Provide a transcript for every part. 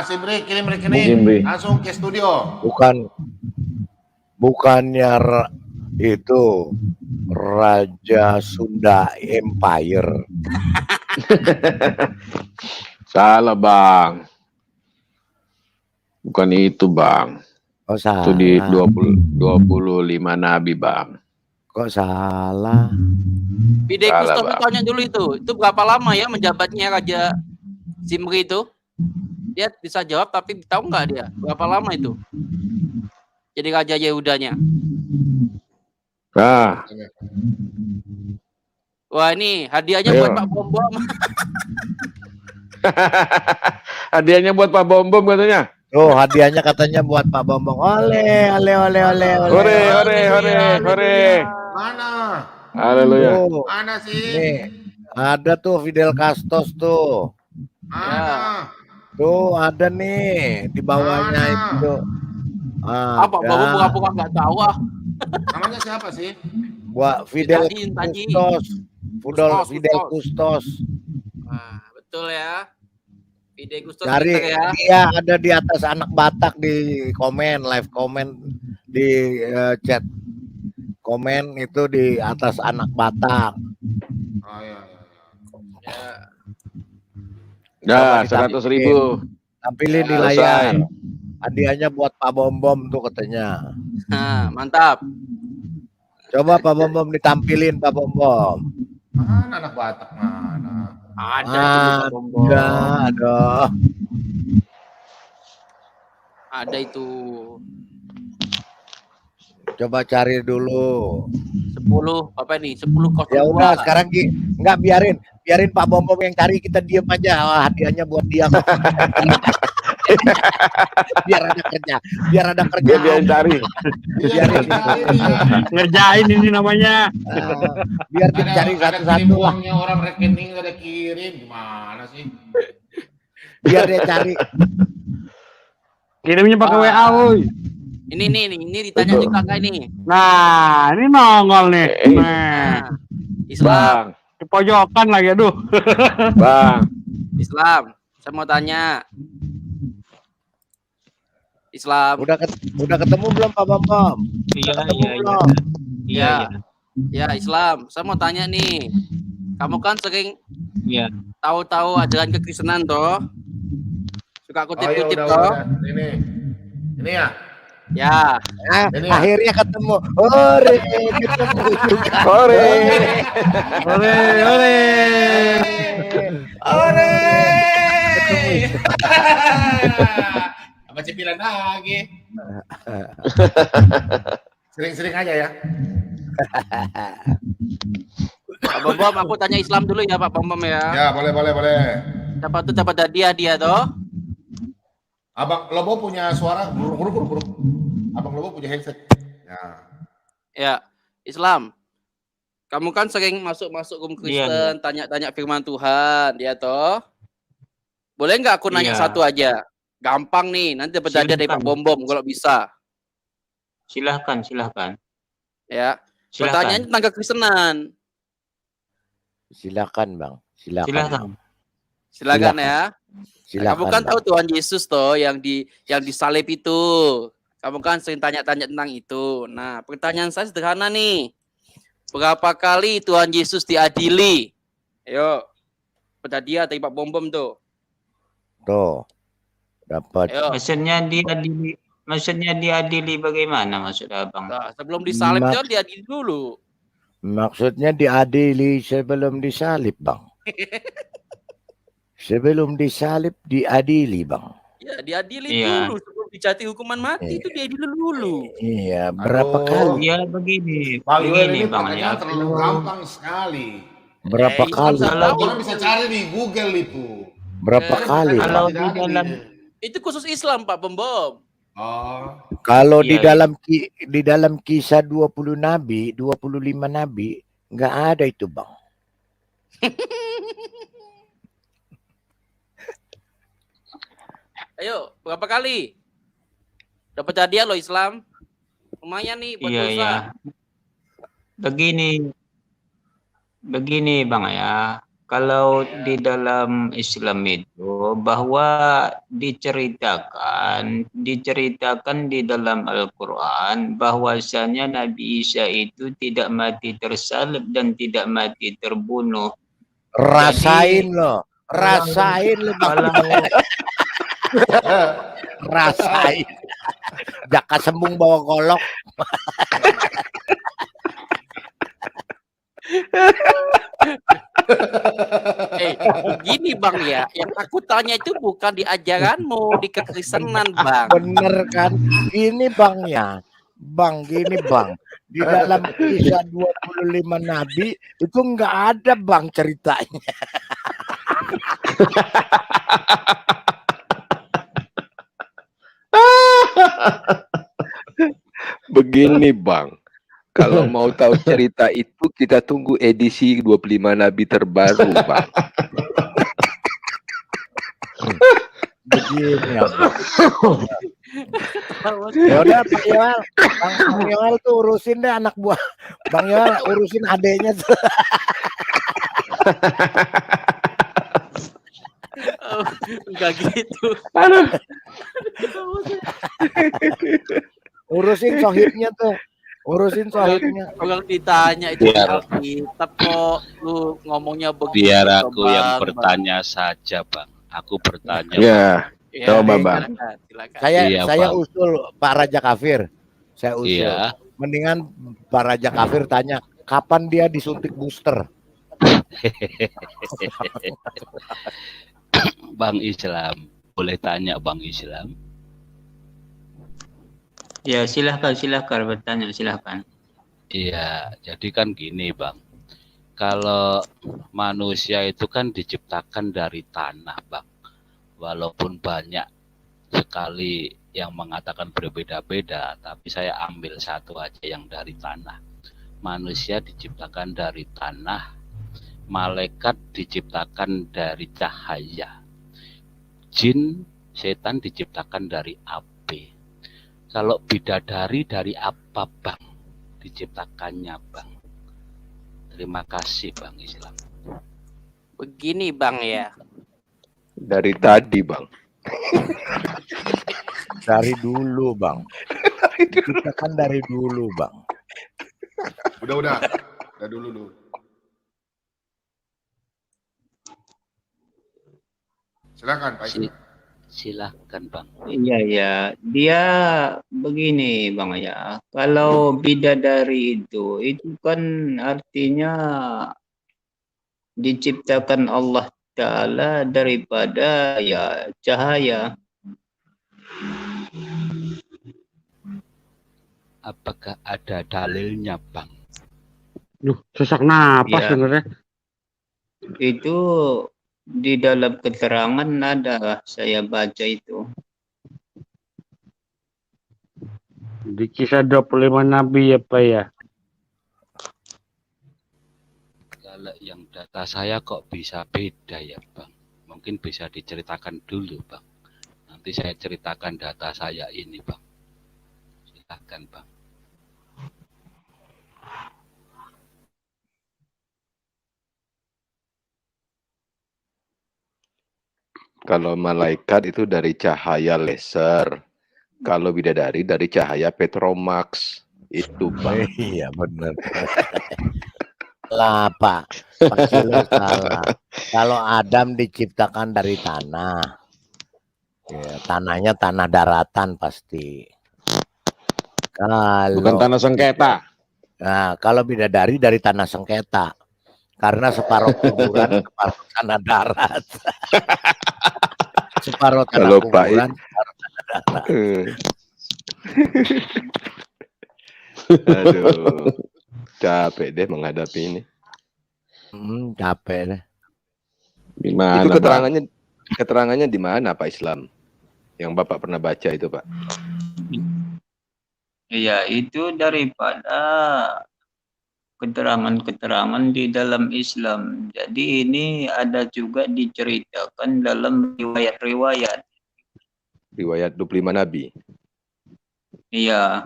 Simri kirim Bung rekening Simri. langsung ke studio. Bukannya itu Raja Sunda Empire. Salah bang. Bukan itu bang. Kok salah? Itu di 25 nabi bang. Kok salah? Fidei Salah, Kustos Bang. tanya dulu itu berapa lama ya menjabatnya Raja Simri itu? Dia bisa jawab tapi tahu nggak dia berapa lama itu? Jadi Raja Yehudanya. Ah, Wah ini hadiahnya Ayo. buat Pak Bom Bom. hadiahnya buat Pak Bom Bom katanya. Oh, hadiahnya katanya buat Pak Bambang. Ole. Hore. Mana? Haleluya. Tuh, Mana sih? nih, ada tuh Fidel Castos tuh. Mana? Tuh ada nih di bawahnya Mana? itu. Apa Pak Bom pura-pura nggak tahu ah. Namanya siapa sih? Buat Fidel Tadi. Custos. Fidel Kustos. Custos. Nah, betul ya. Fidei Kustos Cari pinter ya. dia ada di atas anak Batak di komen, live komen di chat. Komen itu di atas anak Batak. Oh iya. Ya. Dah, Coba 100.000. Tampilin di Selesai. layar. Hadiahnya buat Pak Bom Bom tuh katanya. Nah, mantap. Coba Pak Bom Bom ditampilin Pak Bom Bom. Mana anak Batak mana? Ada itu Pak Bom Bom. Ada itu. Coba cari dulu. 10 apa nih? 10 kos. Ya udah sekarang nggak biarin Pak Bom Bom yang cari, kita diem aja. Wah, hadiahnya buat dia. biar ada kerja. Biar cari. Ngerjain ini namanya. Biar dia cari satu-satu lah. Uangnya orang rekening ada kirim gimana sih? Biar dia cari. Kirimnya pakai WA, woy. Ini ditanya Betul. juga kak ini. Nah, ini nongol nih. Nah, Nah, Islam, Bang, di pojokan lagi, aduh. bang. Islam. Saya mau tanya. Islam. Udah ketemu belum Pak Bom Bom? Iya. Ya. Ya, Islam. Saya mau tanya nih. Kamu kan sering Iya. tahu-tahu ajaran kekristenan toh? Suka Oh iya kutip-kutip udah. toh? Ini ya. Ya. Ini ya? Akhirnya ketemu. Ore, ketemu juga. Hore. Ore. Apa cipilan lagi? Sering-sering aja ya. Pak Bom Bom, aku tanya Islam dulu ya Pak Bom Bom ya. Ya boleh. Dapat tuh dapat hadiah dia toh? Abang Lobo punya suara buruk. Abang Lobo punya headset. Ya. Ya, Islam. Kamu kan sering masuk room Kristen, Iya. tanya-tanya firman Tuhan, ya toh? Boleh nggak aku nanya Iya. satu aja? Gampang nih, nanti dapat hadiah dari Pak Silakan. Bom Bom kalau bisa. Silahkan. Ya. Pertanyaannya tentang kekristenan. Silakan Bang. Silakan. Silakan ya. Silakan. Kamu kan Bang. tahu Tuhan Yesus toh yang disalib itu. Kamu kan sering tanya-tanya tentang itu. Nah, pertanyaan saya sederhana nih. Berapa kali Tuhan Yesus diadili? Ayo. Dapat hadiah dari Pak Bom Bom tuh. Tuh. Dapat. Ayo. Maksudnya diadili bagaimana maksud Abang? Nah, sebelum disalib Mak- Tuhan diadili dulu. Maksudnya diadili sebelum disalib, Bang. Sebelum disalib diadili, Bang. Ya, diadili Iya. dulu sebelum dijatuhi hukuman mati itu diadili dulu. Iya, berapa Aduh. kali? Ya begini Bang Yuel ini Bang pertanyaan ya. terlalu gampang sekali. Berapa Islam kali? saya tahu. Orang bisa cari di Google itu. Berapa kali? Makanya Kalau tidak di ada dalam- Itu khusus Islam Pak Bom Bom. Oh, Kalau Iya, di dalam kisah 20 nabi, 25 nabi, nggak ada itu, Bang. Ayo, berapa kali? Dapat hadiah loh Islam. Lumayan nih buat Iya, dosa. iya. Begini Bang ya. kalau di dalam Islam itu bahwa diceritakan di dalam Al-Quran bahwasanya Nabi Isa itu tidak mati tersalib dan tidak mati terbunuh. Rasain Jadi, lo, rasain lo Bang. Rasain. Jaka sembung bawa golok. Begini Bang ya, yang aku tanya itu bukan di ajaranmu, di kekristenan Bang. Bener kan? Ini Bang ya. Bang, gini Bang. Di dalam kisah 25 nabi itu nggak ada Bang ceritanya. Begini Bang, kalau mau tahu cerita itu kita tunggu edisi 25 Nabi terbaru Bang. Begini ya Bang. Ya udah Bang Yoel, Bang Yoel tuh urusin deh anak buah. Bang Yoel urusin adeknya tuh. Enggak gitu. Urusin sohibnya tuh. Urusin sohibnya. Orang ditanya itu Biar- Alkitab kok lu ngomongnya begitu. Biar aku Bang, yang Bang. bertanya saja, Bang. Aku bertanya. Ya, Ya, coba, Bang. silakan. Saya Iya, Bang. usul Pak Raja Kafir. Saya usul. Iya. Mendingan Pak Raja Kafir tanya kapan dia disuntik booster. Bang Islam, boleh tanya Bang Islam? ya silahkan bertanya, silahkan. Iya, jadi kan gini Bang. Kalau manusia itu kan diciptakan dari tanah Bang. Walaupun banyak sekali yang mengatakan berbeda-beda, tapi saya ambil satu aja yang dari tanah. Manusia diciptakan dari tanah, malaikat diciptakan dari cahaya, jin, setan diciptakan dari api. Kalau bidadari dari apa Bang diciptakannya Bang? Terima kasih Bang Islam. Begini Bang ya. dari tadi Bang. Dari dulu Bang. Kita kan dari dulu Bang. Udah dulu. Silakan Pak Islam. Silahkan Bang. Iya, dia begini Bang ya. Kalau bidadari itu kan artinya diciptakan Allah Ta'ala daripada ya cahaya. Apakah ada dalilnya Bang? Duh, sesak napas Iya. sebenarnya. Itu di dalam keterangan ada, saya baca itu. Di kisah 25 nabi ya Pak ya. Kalau yang data saya kok bisa beda ya Bang? Mungkin bisa diceritakan dulu Bang. Nanti saya ceritakan data saya ini Bang. Silakan Bang. Kalau malaikat itu dari cahaya laser. Kalau bidadari dari cahaya Petromax. Itu Bang. Iya benar. Lah Pak Kilo salah. Kalau Adam diciptakan dari tanah, ya, tanahnya tanah daratan pasti. Kalau Bukan tanah sengketa. Nah, kalau bidadari dari tanah sengketa, karena separuh kuburan, separuh tanah darat. Separuh tanah Kalau Pak kuburan, separuh tanah darat. Aduh, capek deh menghadapi ini. Capek deh. Itu keterangannya di mana Pak Islam? Yang Bapak pernah baca itu Pak? Iya, itu daripada keterangan-keterangan di dalam Islam. Jadi ini ada juga diceritakan dalam riwayat-riwayat. Riwayat 25 Nabi. Iya.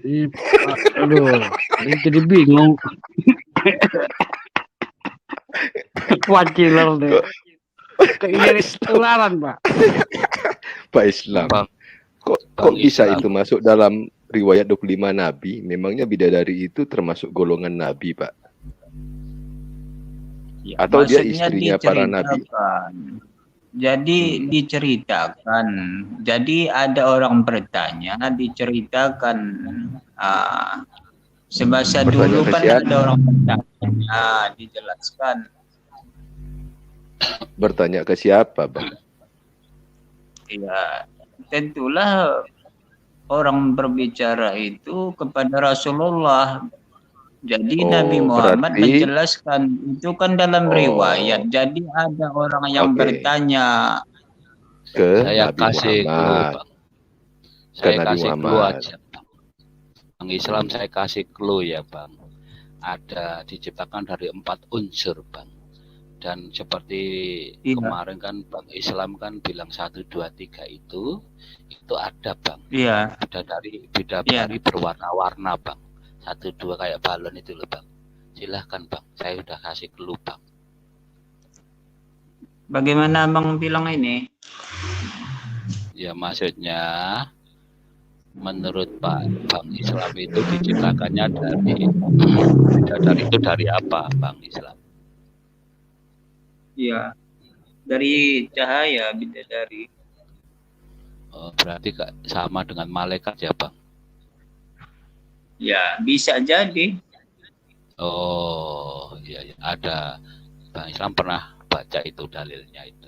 Ih, Pak, aduh, ini jadi bingung. Wah, killer deh. Keinginan ketularan, Pak. Pak Islam. Bang, Kok Bang bisa Islam. itu masuk dalam riwayat 25 nabi? Memangnya bidadari itu termasuk golongan nabi, Pak? Ya, Atau dia maksudnya istrinya para nabi? diceritakan. Jadi diceritakan. Jadi ada orang bertanya, diceritakan. Semasa Bertanya dulu ke kan siapa? ada orang bertanya, dijelaskan. Bertanya ke siapa, Bang? Ya, tentulah orang berbicara itu kepada Rasulullah. Jadi Oh, Nabi Muhammad berarti- menjelaskan itu kan dalam Oh. riwayat. Jadi ada orang yang Oke. bertanya. Ke Saya Nabi kasih clue, Muhammad. Bang. Ke Saya Nabi kasih clue Muhammad. aja, Bang. Bang Islam saya kasih clue ya, Bang. Ada diciptakan dari 4 unsur, Bang. Dan seperti Iya. kemarin kan Bang Islam kan bilang 1, 2, 3 itu ada, Bang. Iya. Bidadari berwarna-warna, Bang. 1, 2 kayak balon itu loh, Bang. Silahkan, Bang. Saya udah kasih clue, Bang. Bagaimana Abang bilang ini? Ya maksudnya menurut Bang Islam itu diciptakannya dari bidadari itu dari apa, Bang Islam? Iya. Dari cahaya bidadari. Oh, berarti sama dengan malaikat ya, Bang? Ya, bisa jadi. Oh, iya, iya. Ada. Bang Islam pernah baca itu dalilnya itu.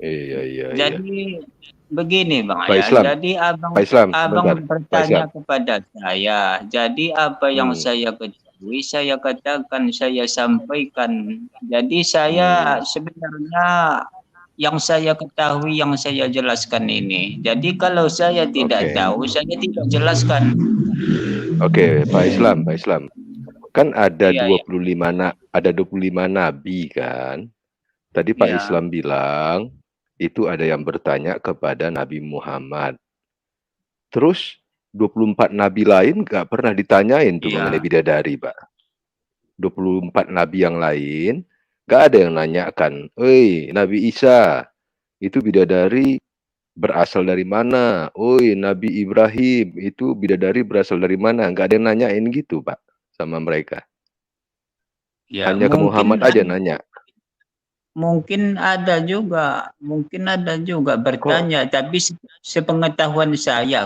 Iya. Jadi begini Bang Pak ya. Islam. Jadi Abang Pak Islam, Abang sebentar. bertanya kepada saya. Jadi apa yang saya ketahui, saya katakan, saya sampaikan. Jadi saya sebenarnya yang saya ketahui, yang saya jelaskan ini. Jadi kalau saya tidak Oke. tahu, saya tidak jelaskan. Oke, Pak Islam. Kan ada Iya, 25 nabi kan? Tadi Pak Iya. Islam bilang itu ada yang bertanya kepada Nabi Muhammad. Terus 24 nabi lain nggak pernah ditanyain tuh Iya. mengenai bidadari, Pak. 24 nabi yang lain nggak ada yang nanyakan, Nabi Isa itu bidadari berasal dari mana? Nabi Ibrahim itu bidadari berasal dari mana? Nggak ada yang nanyain gitu, Pak, sama mereka. Ya, Hanya ke Muhammad aja nanya. Mungkin ada juga bertanya, tapi sepengetahuan saya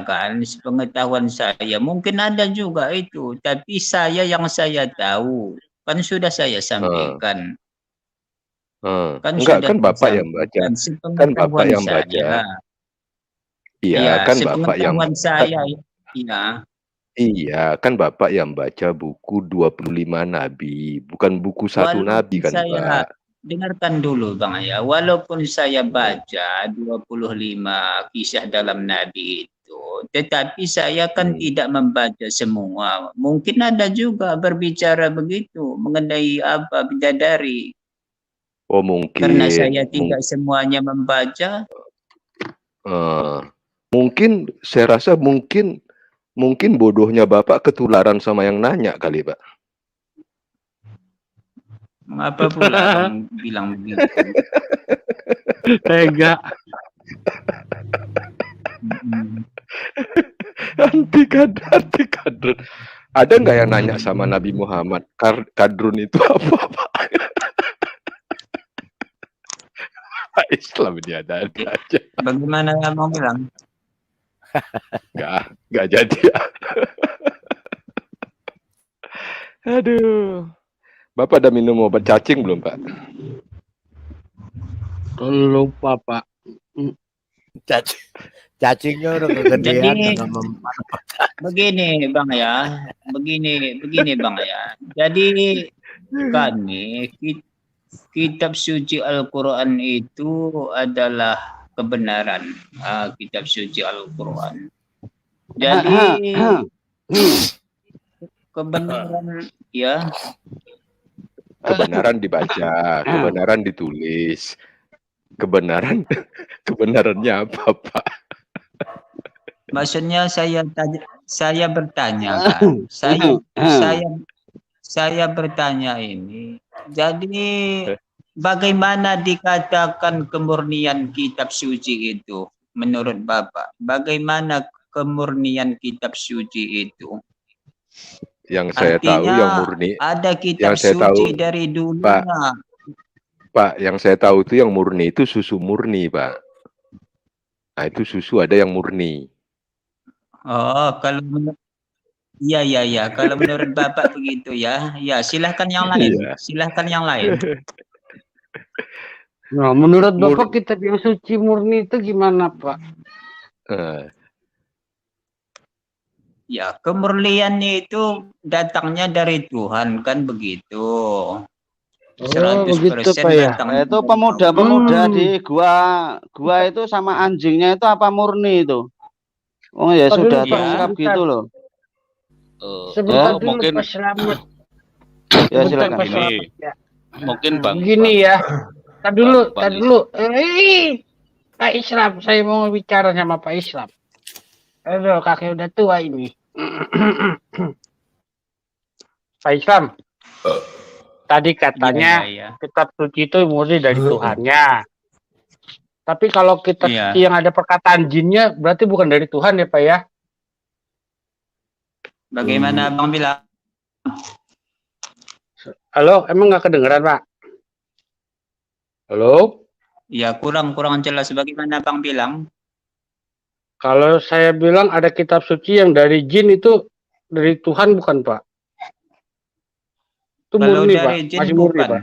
mungkin ada juga itu, tapi yang saya tahu kan sudah saya sampaikan. Enggak, kan Bapak yang baca. Kan Bapak yang baca. Iya, kan Bapak yang sepengetahuan saya. Iya. Iya, kan Bapak yang baca buku 25 nabi, bukan buku satu Walaupun nabi kan, Pak. Dengarkan dulu Bang ya, walaupun saya baca 25 kisah dalam Nabi itu, tetapi saya kan tidak membaca semua. Mungkin ada juga berbicara begitu mengenai apa bidadari. Oh, mungkin. Karena saya tidak semuanya membaca. Mungkin saya rasa mungkin bodohnya Bapak ketularan sama yang nanya kali, Pak. Apa pula Bang bilang begitu? Tega. Anti kadrun. Ada nggak yang nanya sama Nabi Muhammad? Kadrun itu apa, Pak? Pak Islam ini ada aja. Bagaimana Abang bilang? Nggak jadi ya. Aduh. Bapak udah minum obat cacing belum, Pak? Lupa, Pak. Cacingnya udah kegedean. Jadi begini Bang ya, begini Bang ya. Jadi kami kitab suci Al-Quran itu adalah kebenaran, kitab suci Al-Quran. Jadi kebenaran ya. Kebenaran dibaca, kebenaran ditulis. Kebenarannya apa, Pak? Maksudnya saya bertanya kan. Saya bertanya ini Jadi bagaimana dikatakan kemurnian kitab suci itu menurut Bapak? Bagaimana kemurnian kitab suci itu? Yang saya tahu yang Artinya murni, ada kitab yang saya tahu, suci dari dulunya. Pak, yang saya tahu itu yang murni itu susu murni, Pak. Nah, itu susu ada yang murni. Oh, kalau iya. Kalau menurut Bapak begitu ya. Ya, silahkan yang lain. Iya. Silahkan yang lain. Nah, menurut Bapak kitab yang suci murni itu gimana, Pak? Ya, kemurniannya itu datangnya dari Tuhan, kan begitu. 100% begitu, Pak, ya. datangnya Itu dari pemuda-pemuda di gua itu sama anjingnya itu apa murni itu? Oh ya Aduh, sudah ya. terungkap gitu loh. Sebentar Oh, dulu, mungkin Pak Slamet. Ya Sebentar, silakan. Pak ini Slamet, ya. mungkin Bang Begini ya. Tar dulu, Bang tar dulu. Pak Islam, saya mau bicara sama Pak Islam. Aduh, kakek udah tua ini. Pak Islam, tadi katanya Iya. kitab suci itu murni dari Tuhannya. Tapi kalau kitab Iya. suci yang ada perkataan jinnya, berarti bukan dari Tuhan ya, Pak ya? Bagaimana Abang bilang? Halo, emang nggak kedengeran, Pak? Halo? Ya, kurang jelas. Bagaimana Abang bilang? Kalau saya bilang ada kitab suci yang dari jin itu dari Tuhan bukan, Pak? Itu Kalau murni, Pak. dari jin Masih murni, bukan. Pak.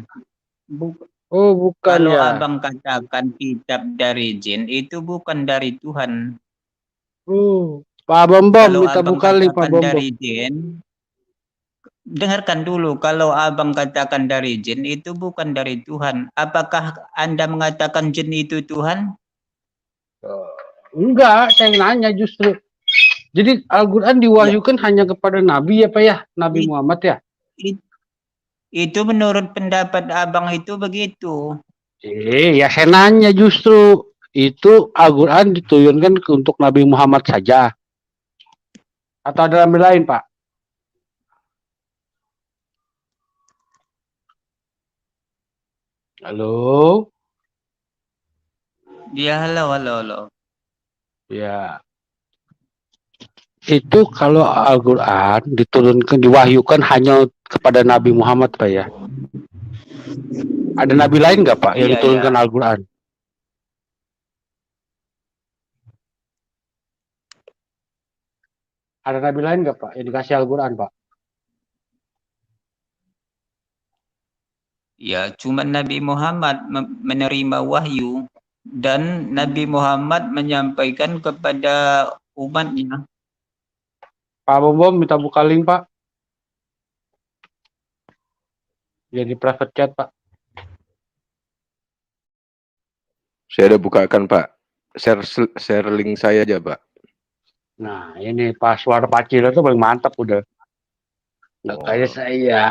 Oh, bukan Kalau ya. Abang katakan kitab dari jin itu bukan dari Tuhan. Pak Bambam, Kalau minta Abang buka link, Pak katakan Bambam. dari jin, dengarkan dulu. Kalau Abang katakan dari jin itu bukan dari Tuhan. Apakah Anda mengatakan jin itu Tuhan? Enggak, saya nanya justru. Jadi Al-Quran diwahyukan hanya kepada Nabi ya, Pak ya? Nabi Muhammad ya? Itu menurut pendapat Abang itu begitu. Ya saya nanya justru. Itu Al-Quran diturunkan untuk Nabi Muhammad saja. Atau ada Nabi lain, Pak? Halo? Ya, halo. Ya. Itu kalau Al-Quran diturunkan, diwahyukan hanya kepada Nabi Muhammad, Pak ya? Ada Nabi lain nggak, Pak, yang Iya, diturunkan Al-Quran? Ada Nabi lain nggak, Pak, yang dikasih Al-Quran, Pak? Ya, cuma Nabi Muhammad menerima wahyu dan Nabi Muhammad menyampaikan kepada umatnya. Pak Bom minta buka link, Pak. Jadi private chat, Pak. Saya udah bukakan, Pak. Share link saya aja, Pak. Nah, ini password Pak Cilo tuh paling mantap udah. Nggak kayak saya.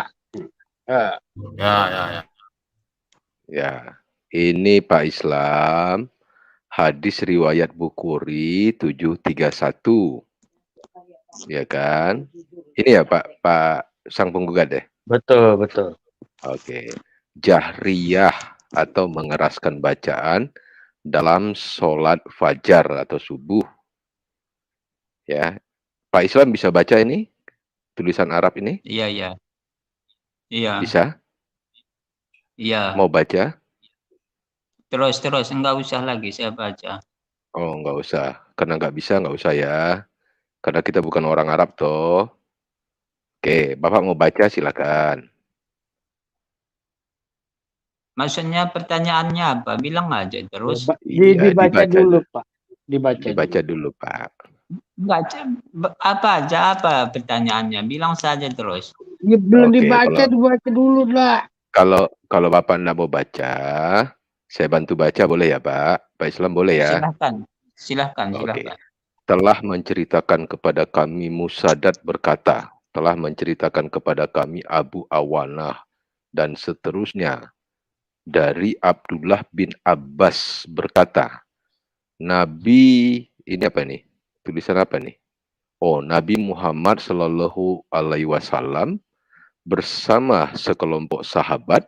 Ya, ini Pak Islam, hadis riwayat Bukhari 731. Ya kan? Ini ya Pak sang penggugat deh. Betul. Oke. Jahriyah atau mengeraskan bacaan dalam sholat fajar atau subuh. Ya, Pak Islam bisa baca ini tulisan Arab ini? Iya. Bisa? Iya. Mau baca? Terus enggak usah lagi saya baca. Oh, nggak usah. Karena nggak bisa, nggak usah ya. Karena kita bukan orang Arab toh. Oke, Bapak mau baca silakan. Maksudnya pertanyaannya apa? Bilang aja terus. Iya, dibaca dulu, Pak. Dibaca dulu, Pak. Enggak, apa pertanyaannya? Bilang saja terus. Ya, belum Oke, dibaca dulu lah. Kalau Bapak nggak mau baca, saya bantu baca boleh ya, Pak? Pak Islam boleh ya? Silahkan. Oke. Telah menceritakan kepada kami Musaddad berkata, telah menceritakan kepada kami Abu Awanah dan seterusnya dari Abdullah bin Abbas berkata, Nabi ini apa nih? Tulisan apa nih? Oh, Nabi Muhammad Shallallahu Alaihi Wasallam bersama sekelompok sahabat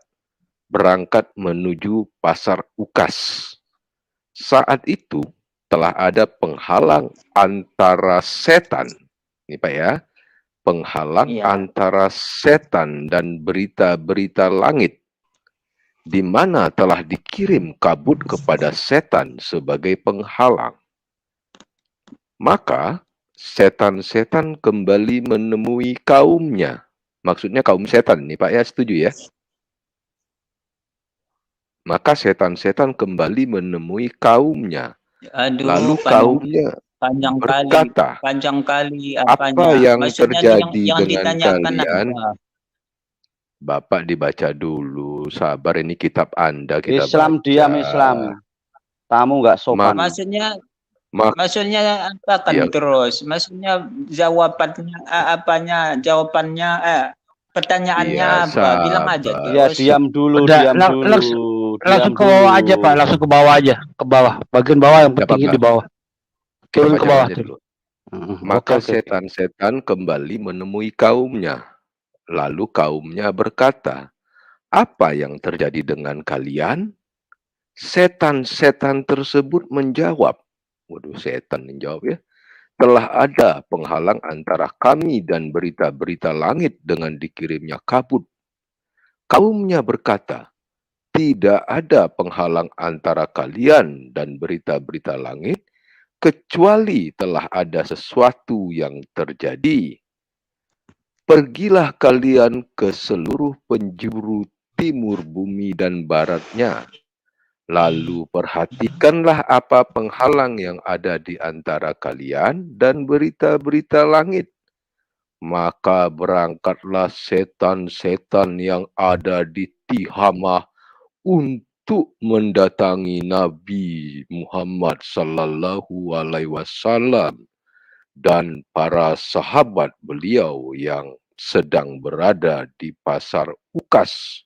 berangkat menuju pasar Ukas. Saat itu telah ada penghalang antara setan, ini Pak ya, penghalang Iya. antara setan dan berita-berita langit, di mana telah dikirim kabut kepada setan sebagai penghalang. Maka setan-setan kembali menemui kaumnya. Maksudnya kaum setan nih Pak ya, setuju ya? Maka setan-setan kembali menemui kaumnya. Aduh, Lalu kaumnya panjang kali, berkata, panjang kali apa apanya. yang Maksudnya terjadi yang dengan ditanyakan kalian? apa? Bapak dibaca dulu, sabar, ini kitab Anda kita Islam baca. diam Islam. Tamu nggak sopan. Maksudnya apa kan Ya. terus? Maksudnya jawabannya pertanyaannya Iya, apa? Bilang aja sabar. Ya terus. diam dulu, Udah, diam dulu. langsung diam ke bawah dulu. aja Pak, langsung ke bawah aja, ke bawah. Bagian bawah yang Nggak pentingnya apa-apa. di bawah. Turun Bapak ke bawah jawab aja tuh. dulu. Maka Oke. setan-setan kembali menemui kaumnya. Lalu kaumnya berkata, apa yang terjadi dengan kalian? Setan-setan tersebut menjawab, waduh, setan menjawab ya, telah ada penghalang antara kami dan berita-berita langit dengan dikirimnya kabut. Kaumnya berkata, tidak ada penghalang antara kalian dan berita-berita langit, kecuali telah ada sesuatu yang terjadi. Pergilah kalian ke seluruh penjuru timur bumi dan baratnya. Lalu perhatikanlah apa penghalang yang ada di antara kalian dan berita-berita langit. Maka berangkatlah setan-setan yang ada di Tihamah untuk mendatangi Nabi Muhammad sallallahu alaihi wasallam dan para sahabat beliau yang sedang berada di pasar Ukas.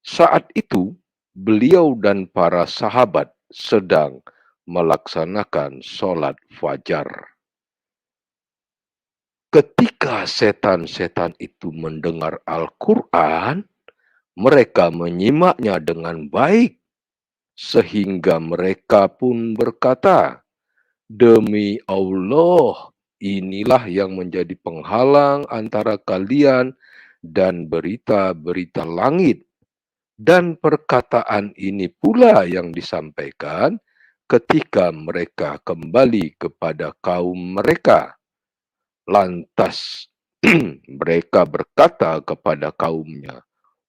Saat itu beliau dan para sahabat sedang melaksanakan sholat fajar. Ketika setan-setan itu mendengar Al-Quran, mereka menyimaknya dengan baik, sehingga mereka pun berkata, demi Allah, inilah yang menjadi penghalang antara kalian dan berita-berita langit. Dan perkataan ini pula yang disampaikan ketika mereka kembali kepada kaum mereka. Lantas mereka berkata kepada kaumnya,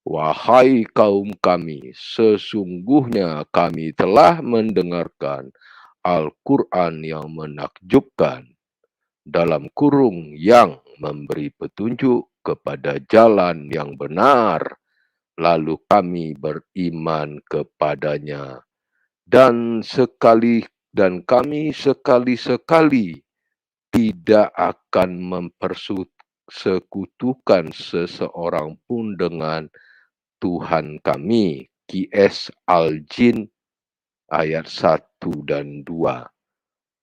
wahai kaum kami, sesungguhnya kami telah mendengarkan Al-Quran yang menakjubkan, dalam kurung yang memberi petunjuk kepada jalan yang benar. Lalu kami beriman kepadanya, dan kami sekali-sekali tidak akan mempersekutukan seseorang pun dengan Tuhan kami. QS Al-Jin ayat 1 dan 2.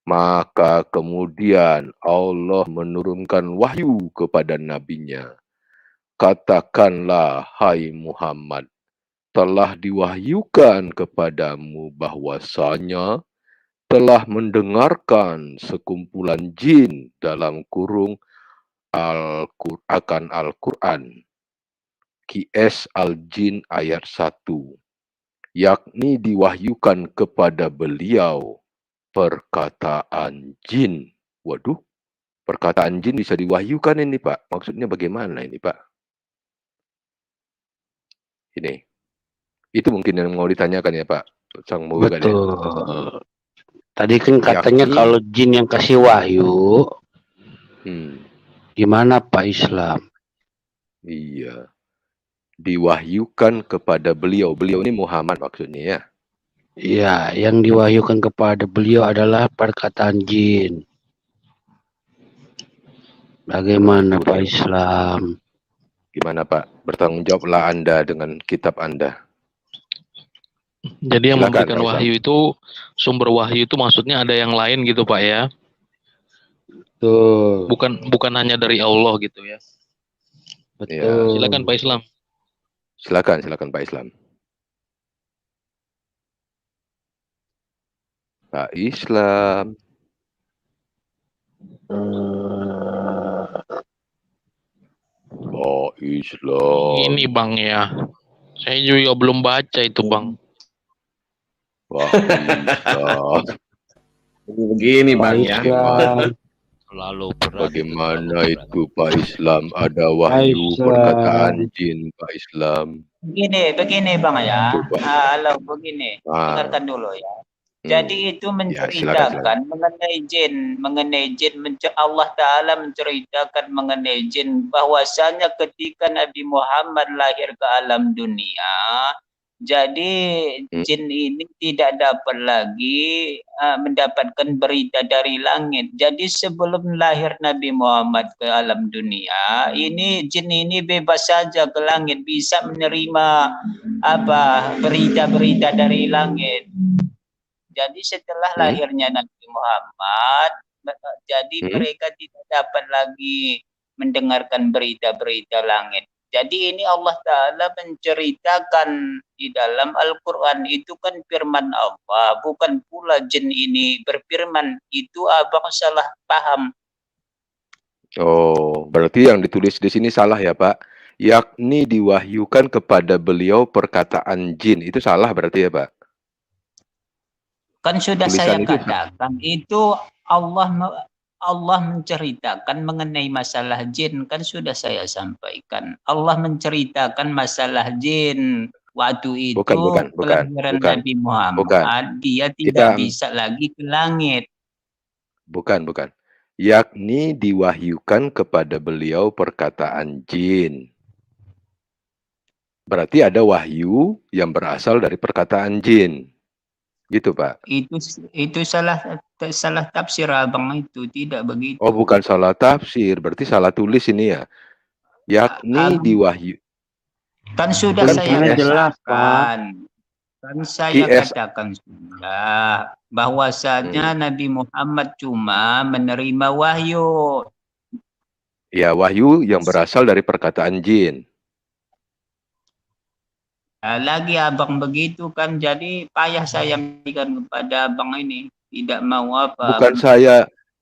Maka kemudian Allah menurunkan wahyu kepada nabinya. Katakanlah, hai Muhammad, telah diwahyukan kepadamu bahwasanya telah mendengarkan sekumpulan jin dalam kurung akan Al-Quran. QS Al-Jin ayat 1. Yakni diwahyukan kepada beliau perkataan jin. Waduh, perkataan jin bisa diwahyukan ini Pak. Maksudnya bagaimana ini Pak? Ini. Itu mungkin yang mau ditanyakan ya Pak. Sang Betul. Tadi kan katanya kalau jin yang kasih wahyu, gimana Pak Islam? Iya. Diwahyukan kepada beliau. Beliau ini Muhammad maksudnya ya. Iya, yang diwahyukan kepada beliau adalah perkataan jin. Bagaimana Pak Islam? Gimana Pak? Bertanggung jawablah Anda dengan kitab Anda. Jadi yang Silakan, memberikan wahyu itu, sumber wahyu itu maksudnya ada yang lain gitu Pak ya? Betul. Bukan hanya dari Allah gitu ya. Betul. Silakan Pak Islam. Silakan, silakan Pak Islam. Pak Islam. Pak Islam. Ini Bang ya. Saya juga belum baca itu Bang. Pak Islam. Begini Bang ya. Bagaimana, Terlalu berat itu, bagaimana terlalu itu Pak Islam? Ada wahyu perkataan jin Pak Islam. Begini Bang ya. Coba. Halo, begini. Ah, Dengarkan dulu ya. hmm. Jadi itu Ya, silakan, silakan. mengenai jin, Allah Ta'ala menceritakan mengenai jin bahwasanya ketika Nabi Muhammad lahir ke alam dunia, jadi jin ini tidak dapat lagi mendapatkan berita dari langit. Jadi sebelum lahir Nabi Muhammad ke alam dunia, ini jin ini bebas saja ke langit, bisa menerima berita-berita dari langit. Jadi setelah lahirnya Nabi Muhammad, jadi mereka tidak dapat lagi mendengarkan berita-berita langit. Jadi ini Allah Ta'ala menceritakan di dalam Al-Quran, itu kan firman Allah, bukan pula jin ini berfirman. Itu abang salah paham. Oh, berarti yang ditulis di sini salah ya Pak? Yakni diwahyukan kepada beliau perkataan jin. Itu salah berarti ya Pak? Kan sudah Tulisan saya itu katakan, itu Allah menceritakan mengenai masalah jin, kan sudah saya sampaikan. Allah menceritakan masalah jin. Waktu itu kelahiran Nabi Muhammad, dia tidak bisa lagi ke langit. Bukan. Yakni diwahyukan kepada beliau perkataan jin. Berarti ada wahyu yang berasal dari perkataan jin. Gitu Pak. Itu salah tafsir abang, itu tidak begitu. Oh, bukan salah tafsir, berarti salah tulis ini ya. Yakni diwahyu. Kan sudah saya jelaskan. Kan saya katakan sudah bahwasanya Nabi Muhammad cuma menerima wahyu. Ya, wahyu yang berasal dari perkataan jin. Lagi abang begitu kan, jadi payah saya memberikan kepada abang ini, tidak mau apa.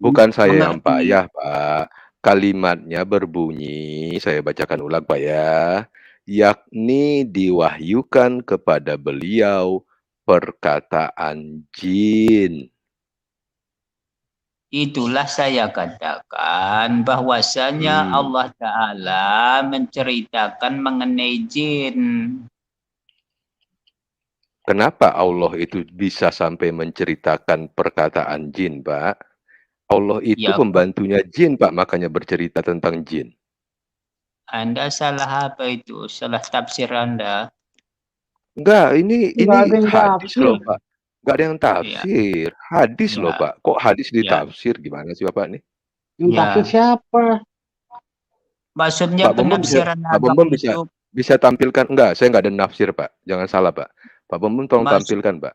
Bukan saya yang payah Pak. Kalimatnya berbunyi, saya bacakan ulang Pak ya. Yakni diwahyukan kepada beliau perkataan jin. Itulah saya katakan bahwasanya Allah Ta'ala menceritakan mengenai jin. Kenapa Allah itu bisa sampai menceritakan perkataan jin, Pak? Allah itu pembantunya jin, Pak, makanya bercerita tentang jin. Anda salah apa itu? Salah tafsir Anda. Enggak, ini hadis loh, Pak. Enggak ada yang tafsir. Hadis loh, Pak. Kok hadis ditafsir? Gimana sih, Bapak nih? Yang tafsir siapa? Maksudnya penafsiran Pak Bambang bisa tampilkan? Enggak, saya enggak ada nafsir, Pak. Jangan salah, Pak. Pak Bambang tolong tampilkan, Pak.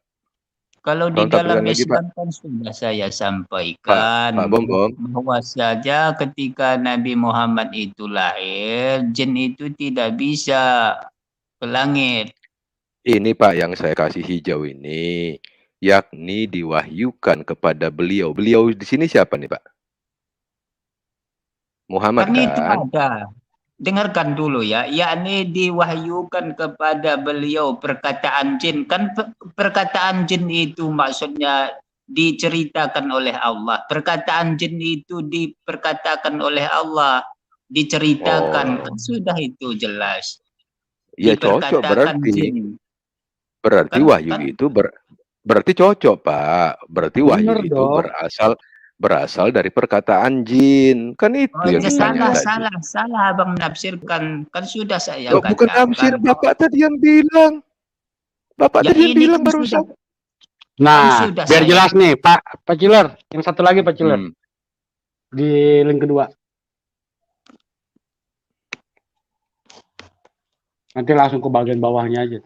Kalau di dalam Islam kan sudah saya sampaikan bahwa saja ketika Nabi Muhammad itu lahir, jin itu tidak bisa ke langit. Ini Pak yang saya kasih hijau ini, yakni diwahyukan kepada beliau. Beliau di sini siapa nih Pak? Muhammad kan? Itu ada. Dengarkan dulu ya, yakni diwahyukan kepada beliau perkataan jin. Kan perkataan jin itu maksudnya diceritakan oleh Allah. Perkataan jin itu diperkatakan oleh Allah, diceritakan. Kan sudah itu jelas. Ya cocok berarti. Berarti wahyu itu berarti cocok Pak. Berarti wahyu itu berasal dari perkataan jin. Kan itu yang ditanya tadi. Salah Abang menafsirkan. Kan sudah saya katakan. Bukan tafsir, Bapak tadi yang bilang. Bapak tadi yang bilang barusan. Nah, biar jelas nih Pak Ciler. Yang satu lagi Pak Ciler. Di link kedua. Nanti langsung ke bagian bawahnya aja.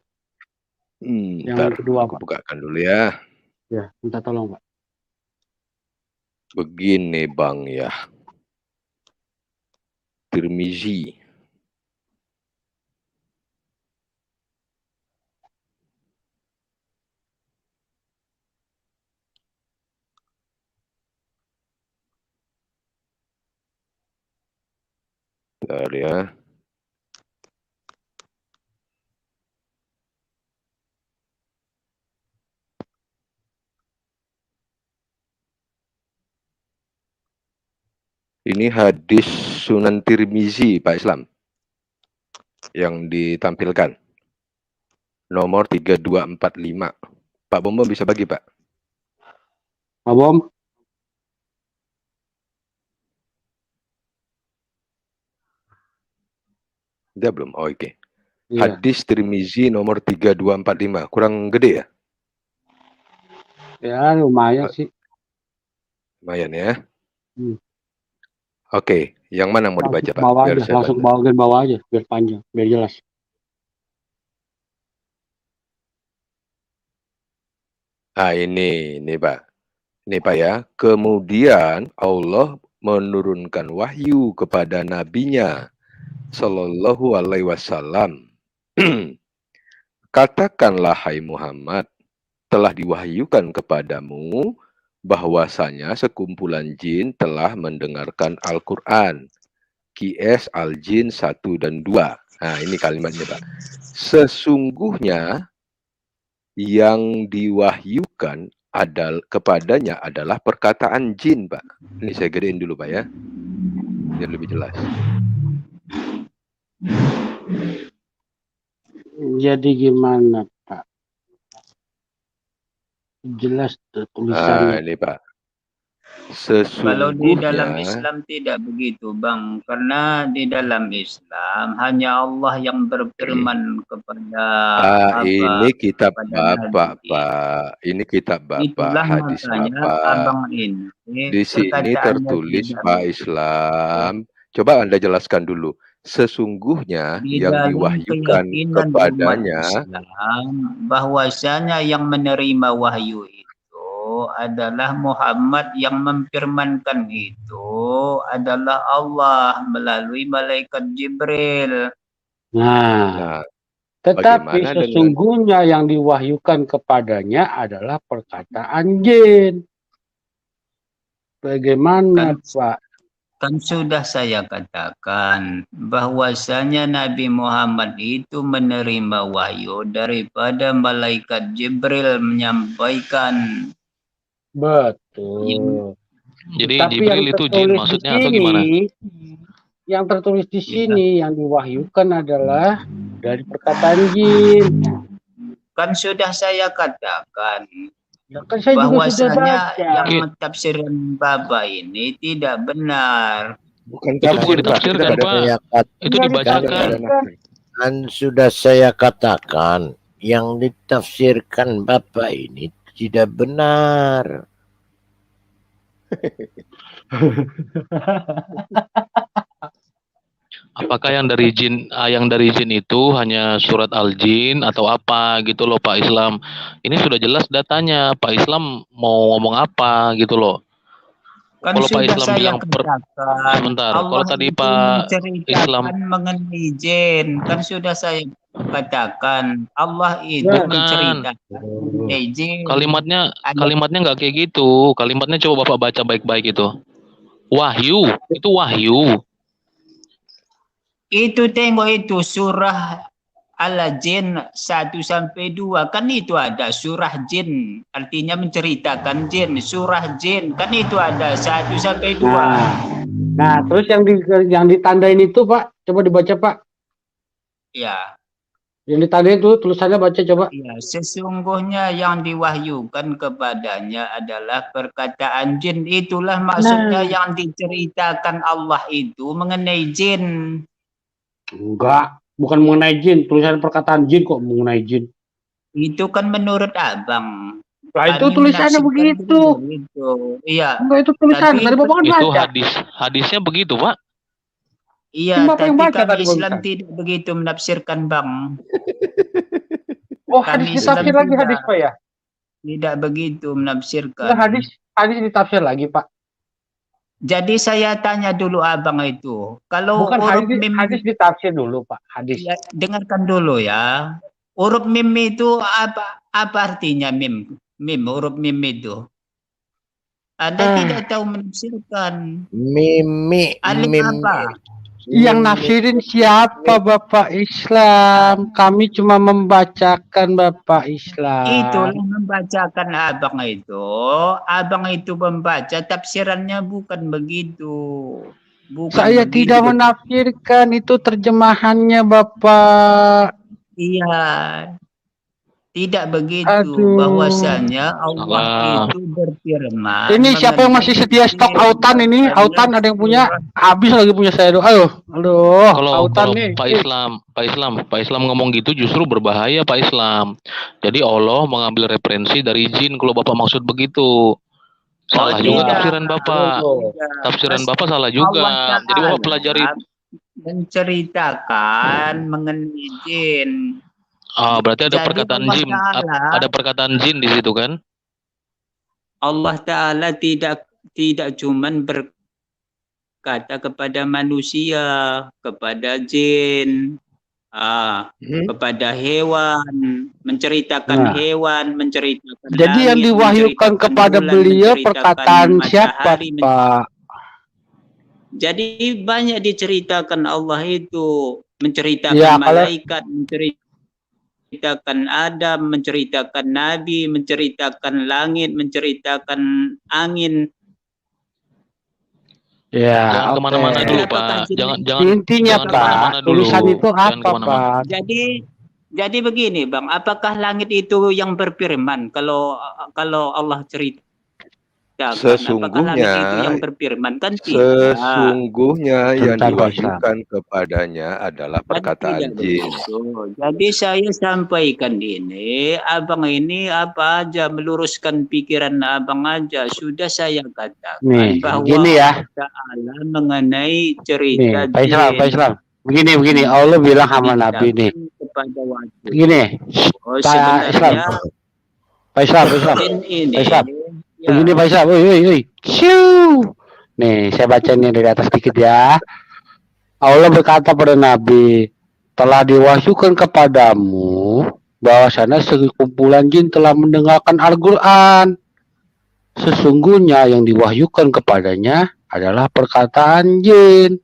Yang kedua aku bukakan dulu ya. Ya, minta tolong Pak. Begini Bang ya. Tirmizi. Bentar ya. Ini hadis Sunan Tirmizi, Pak Islam, yang ditampilkan. Nomor 3245. Pak Bombo bisa bagi, Pak? Pak Bom, Udah belum? Oh, oke. iya. Hadis Tirmizi nomor 3245. Kurang gede ya? Ya lumayan sih. Lumayan ya. Hmm. Oke, yang mana mau dibaca, Langsung Pak? bawah Biar aja, saya langsung bantu. bagian bawah aja, biar panjang, biar jelas. Ah, ini Pak. Ini Pak ya. Kemudian Allah menurunkan wahyu kepada nabinya Sallallahu Alaihi Wasallam. Katakanlah hai Muhammad, telah diwahyukan kepadamu bahwasanya sekumpulan jin telah mendengarkan Al-Quran. QS Al-Jin 1 dan 2. Nah, ini kalimatnya, Pak. Sesungguhnya yang diwahyukan kepadanya adalah perkataan jin, Pak. Ini saya gedein dulu, Pak ya, biar lebih jelas. Jadi gimana, Pak? Jelas tulisannya. Ini, Pak. Kalau di dalam Sesungguhnya Islam tidak begitu, Bang. Karena di dalam Islam hanya Allah yang berfirman kepada ini kitab kepada Bapak, Nabi. Pak. Ini kitab Bapak, Itulah hadis makanya Bapak. Abang ini Di sini perkataannya tertulis tidak Pak Islam. Coba Anda jelaskan dulu. Sesungguhnya di yang dalam diwahyukan keyakinan umat kepadanya Islam bahwasanya yang menerima wahyu itu adalah Muhammad, yang memfirmankan itu adalah Allah melalui malaikat Jibril. Nah, tetapi bagaimana dengan sesungguhnya yang diwahyukan kepadanya adalah perkataan jin. Bagaimana, Pak? Kan sudah saya katakan bahwasanya Nabi Muhammad itu menerima wahyu daripada malaikat Jibril menyampaikan. Betul. Jadi Tapi Jibril yang itu jin tertulis maksudnya di atau sini, gimana? yang tertulis di sini yang diwahyukan adalah dari perkataan jin. Kan sudah saya katakan Ya, kan saya juga sudah bahwasanya baca. yang mentafsirkan Bapak ini tidak benar. bukan Itu bukan tafsir, Pak. ditafsirkan, Kita Pak. Saya Itu dibacakan. kan sudah saya katakan yang ditafsirkan Bapak ini tidak benar. Apakah yang dari jin itu hanya surat Al-Jin atau apa gitu loh Pak Islam? Ini sudah jelas datanya. Pak Islam mau ngomong apa gitu loh. Kan Kalau Pak sudah Islam saya bilang katakan sebentar. Allah Kalau tadi itu Pak menceritakan Islam mengenai jin. Kan sudah saya katakan Allah itu bukan menceritakan mengenai jin. kalimatnya nggak kayak gitu. Kalimatnya coba Bapak baca baik-baik itu. Wahyu, itu wahyu. Itu tengok itu surah Al-Jin 1-2, kan itu ada surah jin, artinya menceritakan jin, surah jin, kan itu ada 1-2. Nah, terus yang ditandain itu, Pak, coba dibaca, Pak. Ya. Yang ditandain itu tulisannya baca coba. Ya, sesungguhnya yang diwahyukan kepadanya adalah perkataan jin. Itulah maksudnya yang diceritakan Allah itu mengenai jin. Enggak, bukan mengenai jin. Tulisan perkataan jin kok mengenai jin. Itu kan menurut Abang. Lah itu tulisannya begitu. Iya. Enggak, itu tulisan. Tadi Bapak kan itu baca. hadisnya begitu, Pak. Iya, Bapak yang tapi baca kami tadi, Islam Bang. tidak begitu menafsirkan, Bang. Oh, hadis ditafsir lagi hadis, Pak ya? Tidak begitu menafsirkan. Nah, hadis ditafsir lagi, Pak. Jadi saya tanya dulu Abang itu, kalau bukan huruf hadis ditafsir dulu, Pak. Hadis. Ya, dengarkan dulu ya. Huruf mim itu apa artinya mim? Huruf mim itu. Anda tidak tahu menafsirkan. Mimi. Alif apa? Yang nafsirin siapa Bapak Islam? Kami cuma membacakan Bapak Islam. Itulah membacakan abang itu. Abang itu membaca, tafsirannya bukan begitu. Bukan Saya begitu. tidak menafsirkan, itu terjemahannya Bapak. Iya. Tidak begitu. Aduh. Bahwasanya Allah Salah. itu berfirman. Ini siapa yang masih setia stok autan ini? Autan ada yang punya? Habis lagi punya saya. Aduh, Kalau autan nih. Pak Islam ngomong gitu justru berbahaya Pak Islam. Jadi Allah mengambil referensi dari jin kalau Bapak maksud begitu. Salah juga tidak. tafsiran Bapak. Tafsiran Bapak salah juga. Allah Jadi Bapak pelajari. Menceritakan mengenai jin. Berarti ada Jadi perkataan Allah jin. Ta'ala, Ada perkataan jin di situ kan? Allah Ta'ala tidak cuman berkata kepada manusia, kepada jin, kepada hewan, menceritakan hewan, menceritakan Jadi langit, yang diwahyukan menceritakan kepada bulan, beliau menceritakan perkataan siapa, matahari, Pak? Jadi banyak diceritakan Allah itu, menceritakan Ya, kalau- malaikat, menceritakan Adam, menceritakan Nabi, menceritakan langit, menceritakan angin. Ya, Jangan oke. kemana-mana dulu Apakah Pak. jin- Jangan Intinya jangan Pak, kemana-mana dulu. tulisan itu Jangan apa kemana-mana. Pak? Jadi begini Bang, apakah langit itu yang berfirman kalau Allah ceritakan? Apakah langit itu yang berfirman? Kan tidak. Sesungguhnya yang Tentang diwahyukan kepadanya adalah perkataan Tidak jin. begitu. Jadi saya sampaikan ini, abang ini apa aja meluruskan pikiran abang aja. Sudah saya katakan Nih, bahwa gini ya. Allah Ta'ala mengenai cerita Nih, Pak Islam. Begini. Allah bilang sama Nabi nih. kepada waktu. Begini. Oh, Pak Islam. sebenarnya Pak Islam. jin ini. Pak Islam. Ya, Begini Pak Islam. Woi. Siu. Nih, saya baca nih dari atas dikit ya. Allah berkata pada Nabi, telah diwahyukan kepadamu bahwasanya sekumpulan jin telah mendengarkan Al-Quran. Sesungguhnya yang diwahyukan kepadanya adalah perkataan jin.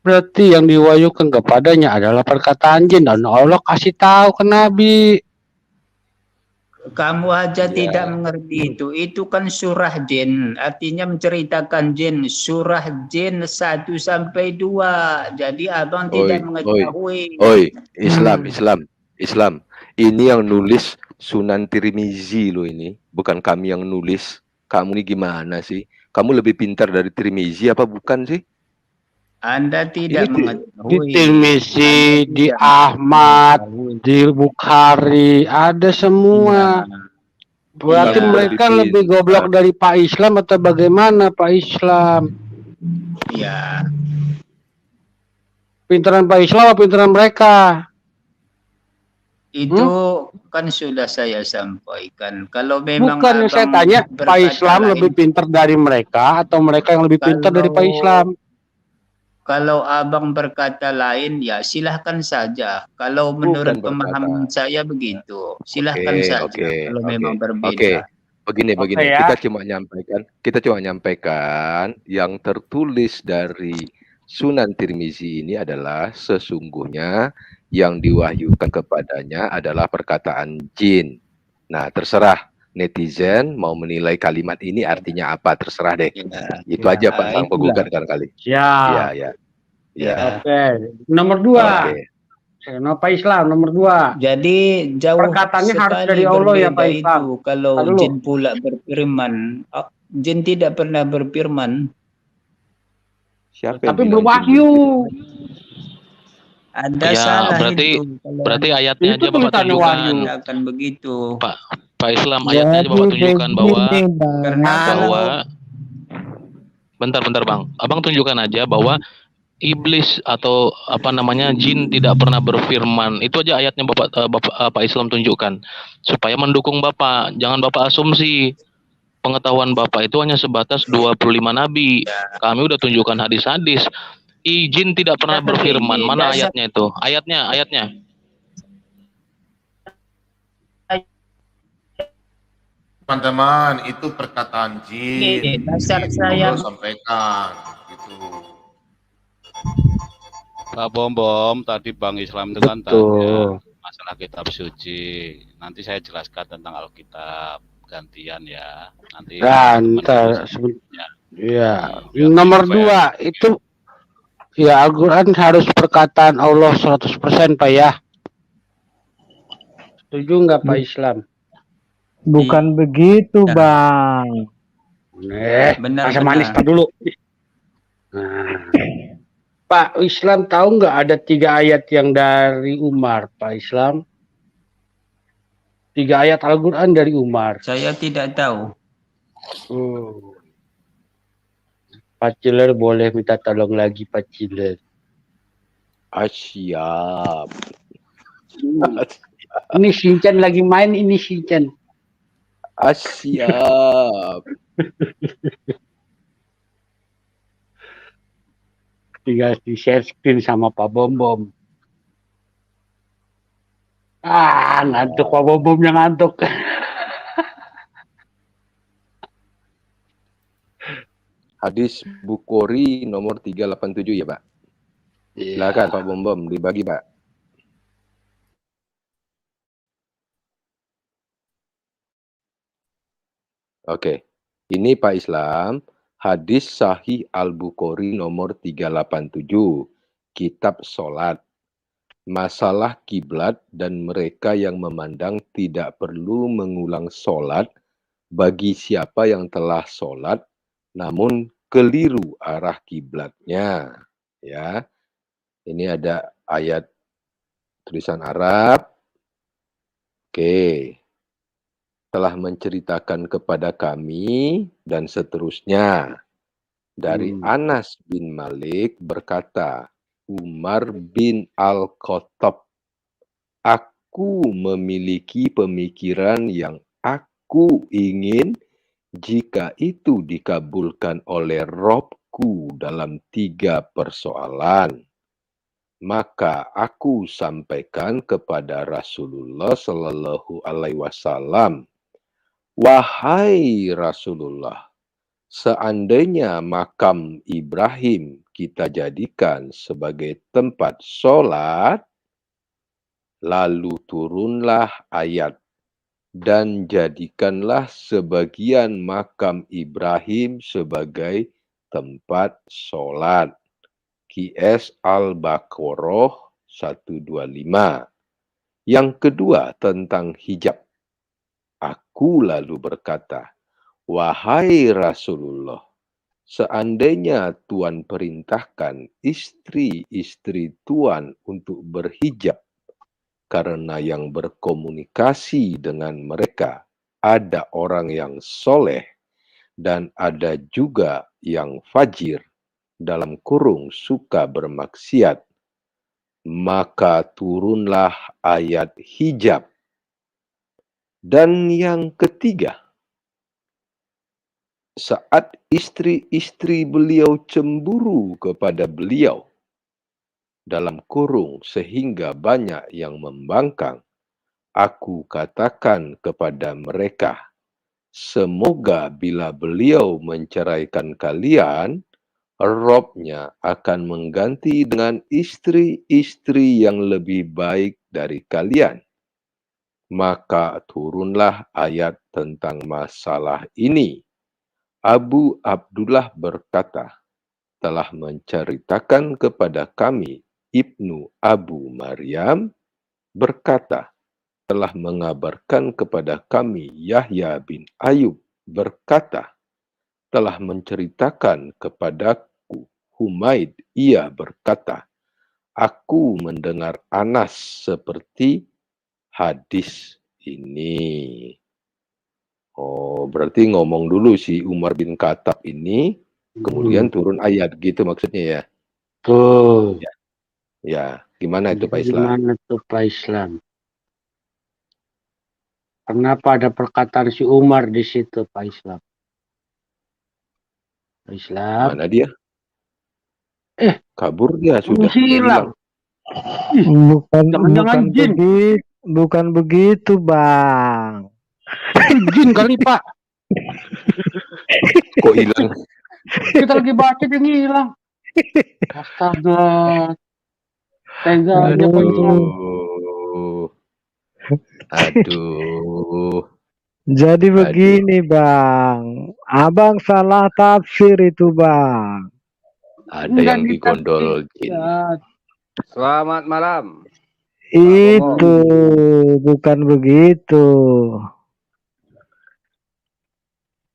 Berarti yang diwahyukan kepadanya adalah perkataan jin, dan Allah kasih tahu ke Nabi. kamu aja tidak mengerti itu. Itu kan surah jin, artinya menceritakan jin. Surah jin 1-2. Jadi abang tidak mengetahui. Islam. Ini yang nulis Sunan Tirmizi loh ini, bukan kami yang nulis. Kamu ini gimana sih? Kamu lebih pintar dari Tirmizi apa bukan sih? Anda tidak Di mengetahui. Tirmizi, di Ahmad, di Bukhari, ada semua. Berarti Iya. mereka lebih goblok dari Pak Islam atau bagaimana Pak Islam? Iya. Pintaran Pak Islam atau pintaran mereka? Itu kan sudah saya sampaikan. Kalau memang Bukan yang saya abang tanya, Pak berkata Islam lain, lebih pintar dari mereka atau mereka yang lebih pintar dari Pak Islam? Kalau abang berkata lain, ya silahkan saja. Kalau menurut pemahaman saya begitu, silahkan saja. Kalau memang berbeda. Begini. ya. Kita cuma nyampaikan yang tertulis dari Sunan Tirmizi ini adalah sesungguhnya yang diwahyukan kepadanya adalah perkataan jin. Nah, terserah netizen mau menilai kalimat ini artinya apa, terserah deh. Itu aja Pak Sang Penggugat kan kali. Ya. Ya. Oke. Nomor 2. Pak Islam nomor 2. Jadi jauh Perkataannya harus sekali dari Allah ya, berbeda Pak Islam. itu. Kalau Tahan dulu. jin pula berfirman, jin tidak pernah berfirman. Siapa yang Tapi bilang berwahyu. Ada Ya, salah berarti- itu. Kalau Berarti ayatnya Itu aja Bapak tulisan tunjukkan. wahyu. tidak akan begitu. Pak Islam, ayatnya aja Bapak tunjukkan bahwa Karena kalau bentar Bang. Abang tunjukkan aja bahwa iblis atau apa namanya jin tidak pernah berfirman. Itu aja ayatnya Bapak Islam tunjukkan supaya mendukung Bapak. Jangan Bapak asumsi. Pengetahuan Bapak itu hanya sebatas 25 nabi. Kami udah tunjukkan hadis-hadis. Jin tidak pernah Tapi berfirman. ini Mana dasar- ayatnya itu? Ayatnya. Teman-teman, itu perkataan jin. Dasar Itu saya Allah sampaikan. Gitu. Pak Bom, tadi Bang Islam itu kan tanya Betul. masalah kitab suci. Nanti saya jelaskan tentang Alkitab gantian ya. Nanti Dan teman-teman ya, biar nomor supaya 2 itu ya Al-Quran harus perkataan Allah 100% Pak ya. Setuju nggak Pak Islam? Bukan begitu, Bang. benar, Masa manis benar. Pak dulu. Nah, Pak Islam tahu nggak ada 3 ayat yang dari Umar, Pak Islam? 3 ayat Al-Quran dari Umar. Saya tidak tahu. Pak Ciler boleh minta tolong lagi Pak Ciler. Siap. Ini Shinchan lagi main ini Shinchan. Siap. Tinggal di share screen sama Pak Bom. Ngantuk Pak Bomnya ngantuk. Hadis Bukhari nomor 387 ya Pak. Silakan Pak Bom dibagi Pak. Oke, ini Pak Islam, hadis Sahih Al-Bukhari nomor 387, kitab sholat. Masalah kiblat dan mereka yang memandang tidak perlu mengulang sholat bagi siapa yang telah sholat, namun keliru arah kiblatnya. Ya, ini ada ayat tulisan Arab. Oke. Telah menceritakan kepada kami dan seterusnya. Dari Anas bin Malik berkata, Umar bin Al-Khattab, aku memiliki pemikiran yang aku ingin jika itu dikabulkan oleh Robku dalam 3 persoalan. Maka aku sampaikan kepada Rasulullah Shallallahu Alaihi Wasallam, wahai Rasulullah, seandainya makam Ibrahim kita jadikan sebagai tempat sholat, lalu turunlah ayat, dan jadikanlah sebagian makam Ibrahim sebagai tempat sholat. QS Al-Baqarah 125. Yang kedua tentang hijab. Aku lalu berkata, wahai Rasulullah, seandainya Tuan perintahkan istri-istri Tuan untuk berhijab karena yang berkomunikasi dengan mereka ada orang yang soleh dan ada juga yang fajir, dalam kurung suka bermaksiat, maka turunlah ayat hijab. Dan yang ketiga, saat istri-istri beliau cemburu kepada beliau, dalam kurung sehingga banyak yang membangkang, aku katakan kepada mereka, semoga bila beliau menceraikan kalian, Robnya akan mengganti dengan istri-istri yang lebih baik dari kalian. Maka turunlah ayat tentang masalah ini. Abu Abdullah berkata, telah menceritakan kepada kami Ibnu Abu Maryam berkata, telah mengabarkan kepada kami Yahya bin Ayub berkata, telah menceritakan kepadaku Humaid, ia berkata, aku mendengar Anas seperti hadis ini. Oh, berarti ngomong dulu si Umar bin Khattab ini, kemudian turun ayat gitu maksudnya ya? Tuh. Ya, gimana itu Pak Islam? Gimana tuh Pak Islam? Kenapa ada perkataan si Umar di situ Pak Islam? Pak Islam. Mana dia? Kabur dia sudah. Hilang. Bukan begitu, Bang. Jin kali Pak. Kok hilang? Kita lagi baca dia ngilang. Astaga. Teganya Pak Islam. Aduh. Jadi begini Bang, Abang salah tafsir itu Bang. Ada yang digondol jin. Selamat malam. Itu bukan begitu.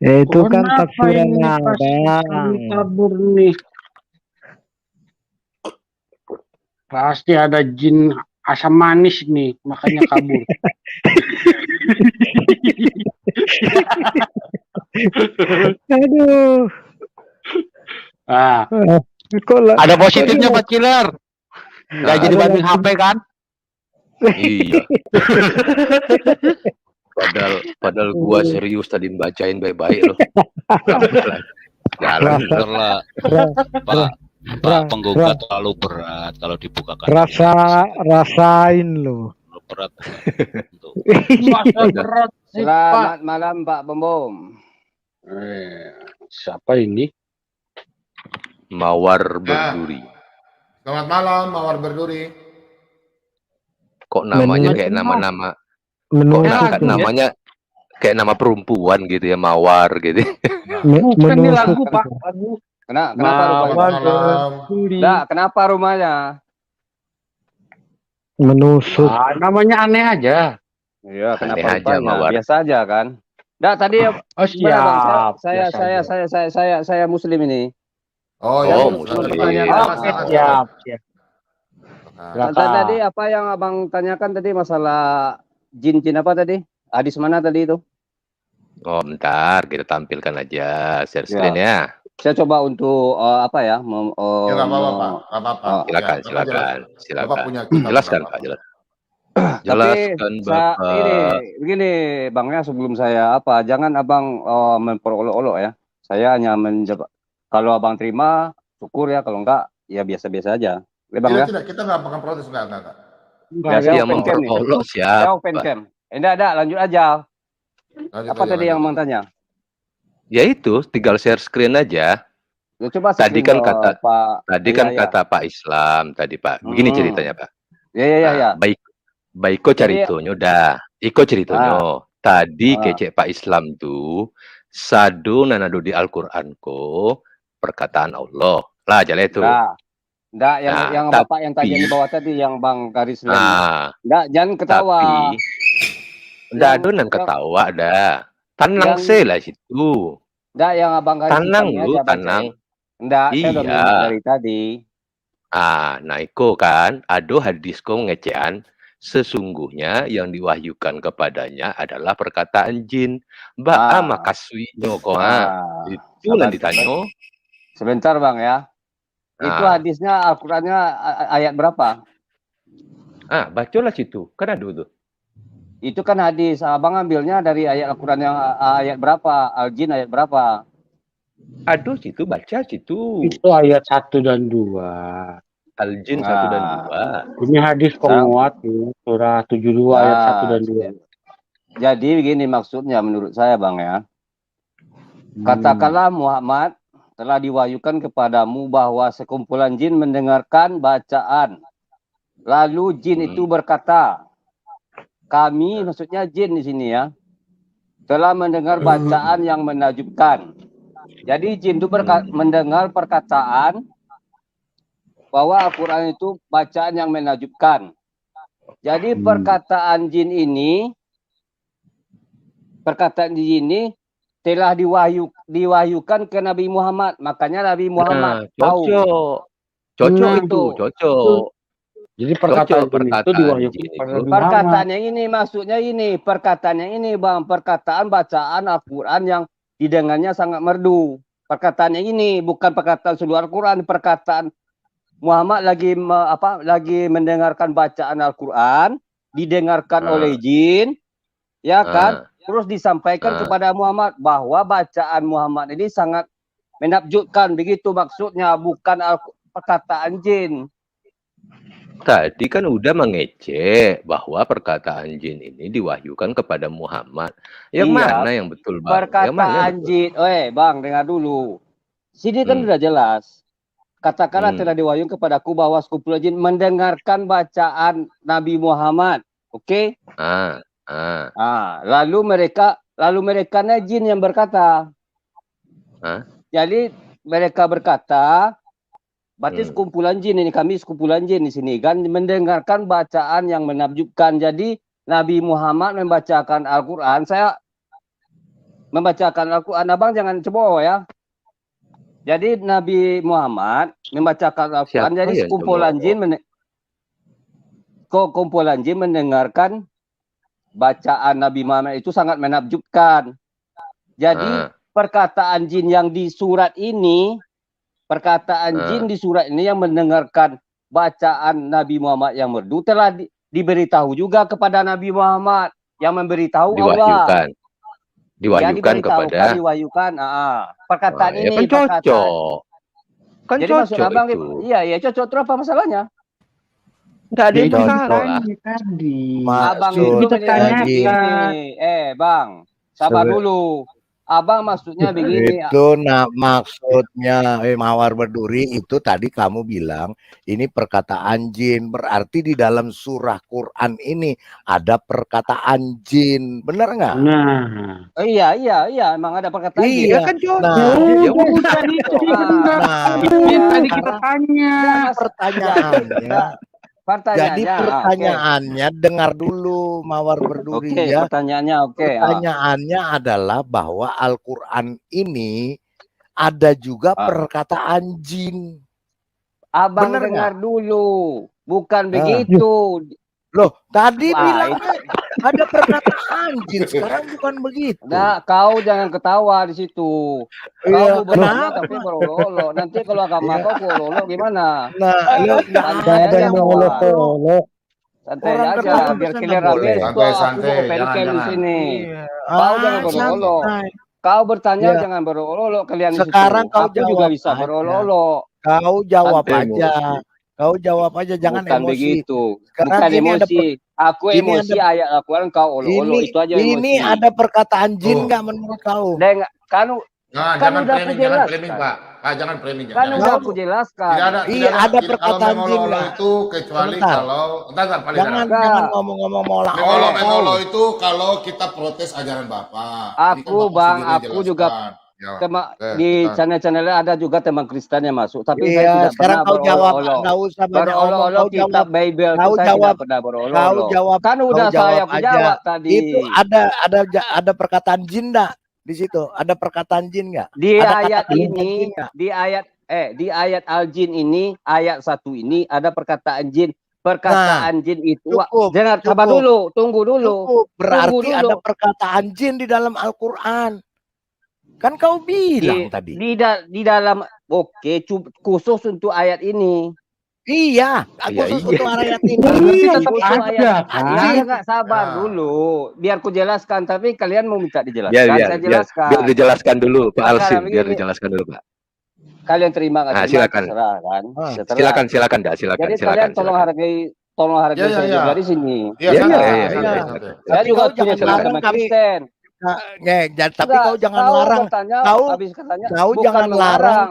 Itu kan tafsiran Abang. Kabur nih. Pasti ada jin asam manis nih, makanya kabur. Aduh. Ada positifnya Pak Killer. Nggak jadi banding HP kan? Iya. Padahal gua serius tadi bacain baik-baik loh. Jalan lah. Pak penggugat terlalu berat kalau dibukakan. Rasain lo. Berat. Berat. Selamat malam Pak Bom. Siapa ini? Mawar berduri. Selamat malam, Mawar berduri. Kok namanya kayak nama-nama? Kok namanya kayak nama perempuan gitu ya, Mawar gitu. Bukan ini lagu Pak. Kenapa rumahnya? Kenapa rumahnya? Menusuk. Namanya aneh aja. Iya, kenapa Aneh aja, rupanya? Mawar. Biasa aja kan. Tadi siap. saya Muslim ini. Muslim. Siap. Tadi apa yang Abang tanyakan tadi masalah jin apa tadi? Hadis mana tadi itu? Oh, bentar kita tampilkan aja share screen ya. Saya coba untuk apa ya? Ya nggak apa-apa, Pak. Nggak apa-apa. Silakan. Jelaskan, Pak. Jelaskan, Bapak. Ini begini, Bang ya, sebelum saya jangan Abang memperolok-olok ya. Saya hanya menjawab. Kalau Abang terima, syukur ya. Kalau enggak, ya biasa-biasa aja. Bang ya. Tidak, kita nggak akan protes, enggak. Yang memperolok siapa? Ya, open cam. Enggak, lanjut aja. Apa tadi yang Bang tanya? Ya itu, tinggal share screen aja. Ya, coba tadi kan kata Pak, kata Pak Islam tadi Pak. Begini ceritanya Pak. Ya. Baik ceritanya udah. Iko ceritanya. Tadi kecek Pak Islam tuh sadu nanado di Al-Qur'an ko perkataan Allah. Lah jalan itu. Enggak, yang Bapak yang tanya di bawah tadi yang Bang garis lagi. Enggak, jangan ketawa. Enggak adonan ketawa dah. Tenang lah situ. Enggak, yang Abang garis tenang lu, tenang. Enggak, saya udah bilang dari tadi. Nah iko kan, ado hadis ko ngecean, sesungguhnya yang diwahyukan kepadanya adalah perkataan jin. Makaswinya kok. Itu nanti ditanya. Sebentar Bang ya. Itu hadisnya Al-Qur'annya ayat berapa? Bacalah situ. Kan ada tuh. Itu kan hadis. Abang ambilnya dari ayat Al-Qur'an yang ayat berapa? Al-Jin ayat berapa? Aduh, situ baca situ. Itu ayat 1 dan 2. Al-Jin 1 dan 2. Ini hadis penguat surah 72 ayat 1 dan 2. Jadi begini maksudnya menurut saya Bang ya. Katakanlah Muhammad telah diwahyukan kepadamu bahwa sekumpulan jin mendengarkan bacaan. Lalu jin itu berkata, kami maksudnya jin di sini ya, telah mendengar bacaan yang menakjubkan. Jadi jin itu mendengar perkataan bahwa Al-Quran itu bacaan yang menakjubkan. Jadi perkataan jin ini telah diwahyukan ke Nabi Muhammad. Makanya Nabi Muhammad tahu. Cocok itu, cocok. Jadi perkataan itu diwahyukan perkataan yang ini maksudnya ini, perkataan yang ini Bang, perkataan bacaan Al-Quran yang didengarnya sangat merdu. Perkataan yang ini bukan perkataan seluruh Al-Quran, perkataan Muhammad lagi mendengarkan bacaan Al-Quran, didengarkan oleh jin, ya kan? Terus disampaikan kepada Muhammad bahwa bacaan Muhammad ini sangat menakjubkan, begitu maksudnya, bukan perkataan jin. Tadi kan udah mengecek bahwa perkataan jin ini diwahyukan kepada Muhammad. Yang Iya, mana yang betul, Bang? Yang mana yang perkataan betul? jin. Bang, dengar dulu. Sini kan Hmm. udah jelas. Katakanlah Hmm. telah diwahyukan kepadaku bahwa sekumpulan jin mendengarkan bacaan Nabi Muhammad. Oke? Ah. Lalu mereka jin yang berkata. Hah? Jadi mereka berkata, berarti sekumpulan jin ini, kami sekumpulan jin di sini kan mendengarkan bacaan yang menakjubkan. Jadi Nabi Muhammad membacakan Al-Qur'an, saya membacakan Al-Qur'an. Abang jangan ceboh ya. Jadi Nabi Muhammad membacakan Al-Qur'an, Siapa jadi yang kumpulan jin mendengarkan bacaan Nabi Muhammad itu sangat menakjubkan. Jadi perkataan jin yang di surat ini, jin di surat ini yang mendengarkan bacaan Nabi Muhammad yang merdu telah diberitahu juga kepada Nabi Muhammad, yang memberitahu Allah. Diwahyukan kepada. Diwahyukan. Perkataan Ya ini kan cocok. Kan jadi maksud cocok abang itu. iya cocok. Terus apa masalahnya? Enggak ada yang masalah. Tadi. Abang itu begini. Bang, sabar dulu. Abang maksudnya begini. Itu maksudnya Mawar Berduri itu tadi kamu bilang ini perkataan jin, berarti di dalam surah Quran ini ada perkataan jin, benar nggak? Nah. Iya, emang ada perkataan jin. Iya kan Tadi kita tanya. Pertanyaannya dengar dulu Mawar Berduri ya. Pertanyaannya adalah bahwa Al-Qur'an ini ada juga perkataan jin. Abang dengar dulu, bukan begitu. Loh, tadi bilang ada perkataan jin, sekarang bukan begitu. Nah, kau jangan ketawa di situ. Kau bertanya tapi berolok. Nanti kalau agama kau berolok gimana? Santai aja, biar clear rame. Santai, di sini. Kau jangan berolok. Kau bertanya jangan berolok kalian di situ. Sekarang kau juga bisa berolok. Kau jawab aja. Kau jawab aja, jangan bukan emosi. Begitu. Sekarang bukan emosi. Aku emosi ayat Al-Quran, kau olo-olo. Itu aja emosi. Ini ada perkataan jin nggak menurut kau? Kan jangan framing, Pak. Jangan framing. Kan udah aku jelaskan. Ada perkataan jin itu kecuali kalau jangan ngomong-ngomong molo itu kalau kita protes ajaran Bapak. Aku juga di channel-channelnya ada juga teman Kristen yang masuk, tapi saya tidak pernah berolok-olok. Berolok-olok kitab Bible, saya tidak pernah berolok. Kau jawab. Kan udah saya jawab tadi. Itu ada perkataan jin enggak di situ? Ada perkataan jin enggak? Di ayat ini, di ayat Al-Jin ini, ayat 1 ini ada perkataan jin. Perkataan jin itu jangan sabar dulu, tunggu dulu. Berarti ada perkataan jin di dalam Al-Qur'an. Kan kau bilang tadi. Di dalam khusus untuk ayat ini. Iya, khusus untuk ayat ini. Enggak sabar dulu. Biar ku jelaskan, tapi kalian mau minta dijelaskan. Saya jelaskan. Biar dijelaskan dulu, Pak Alsim. Biar dijelaskan dulu, Pak. Kalian terima nggak? Silakan. Silakan. Jadi kalian tolong hargai saya juga di sini. Iya. Saya juga punya teman-teman Kristen. Tapi kau jangan larang. Kau jangan larang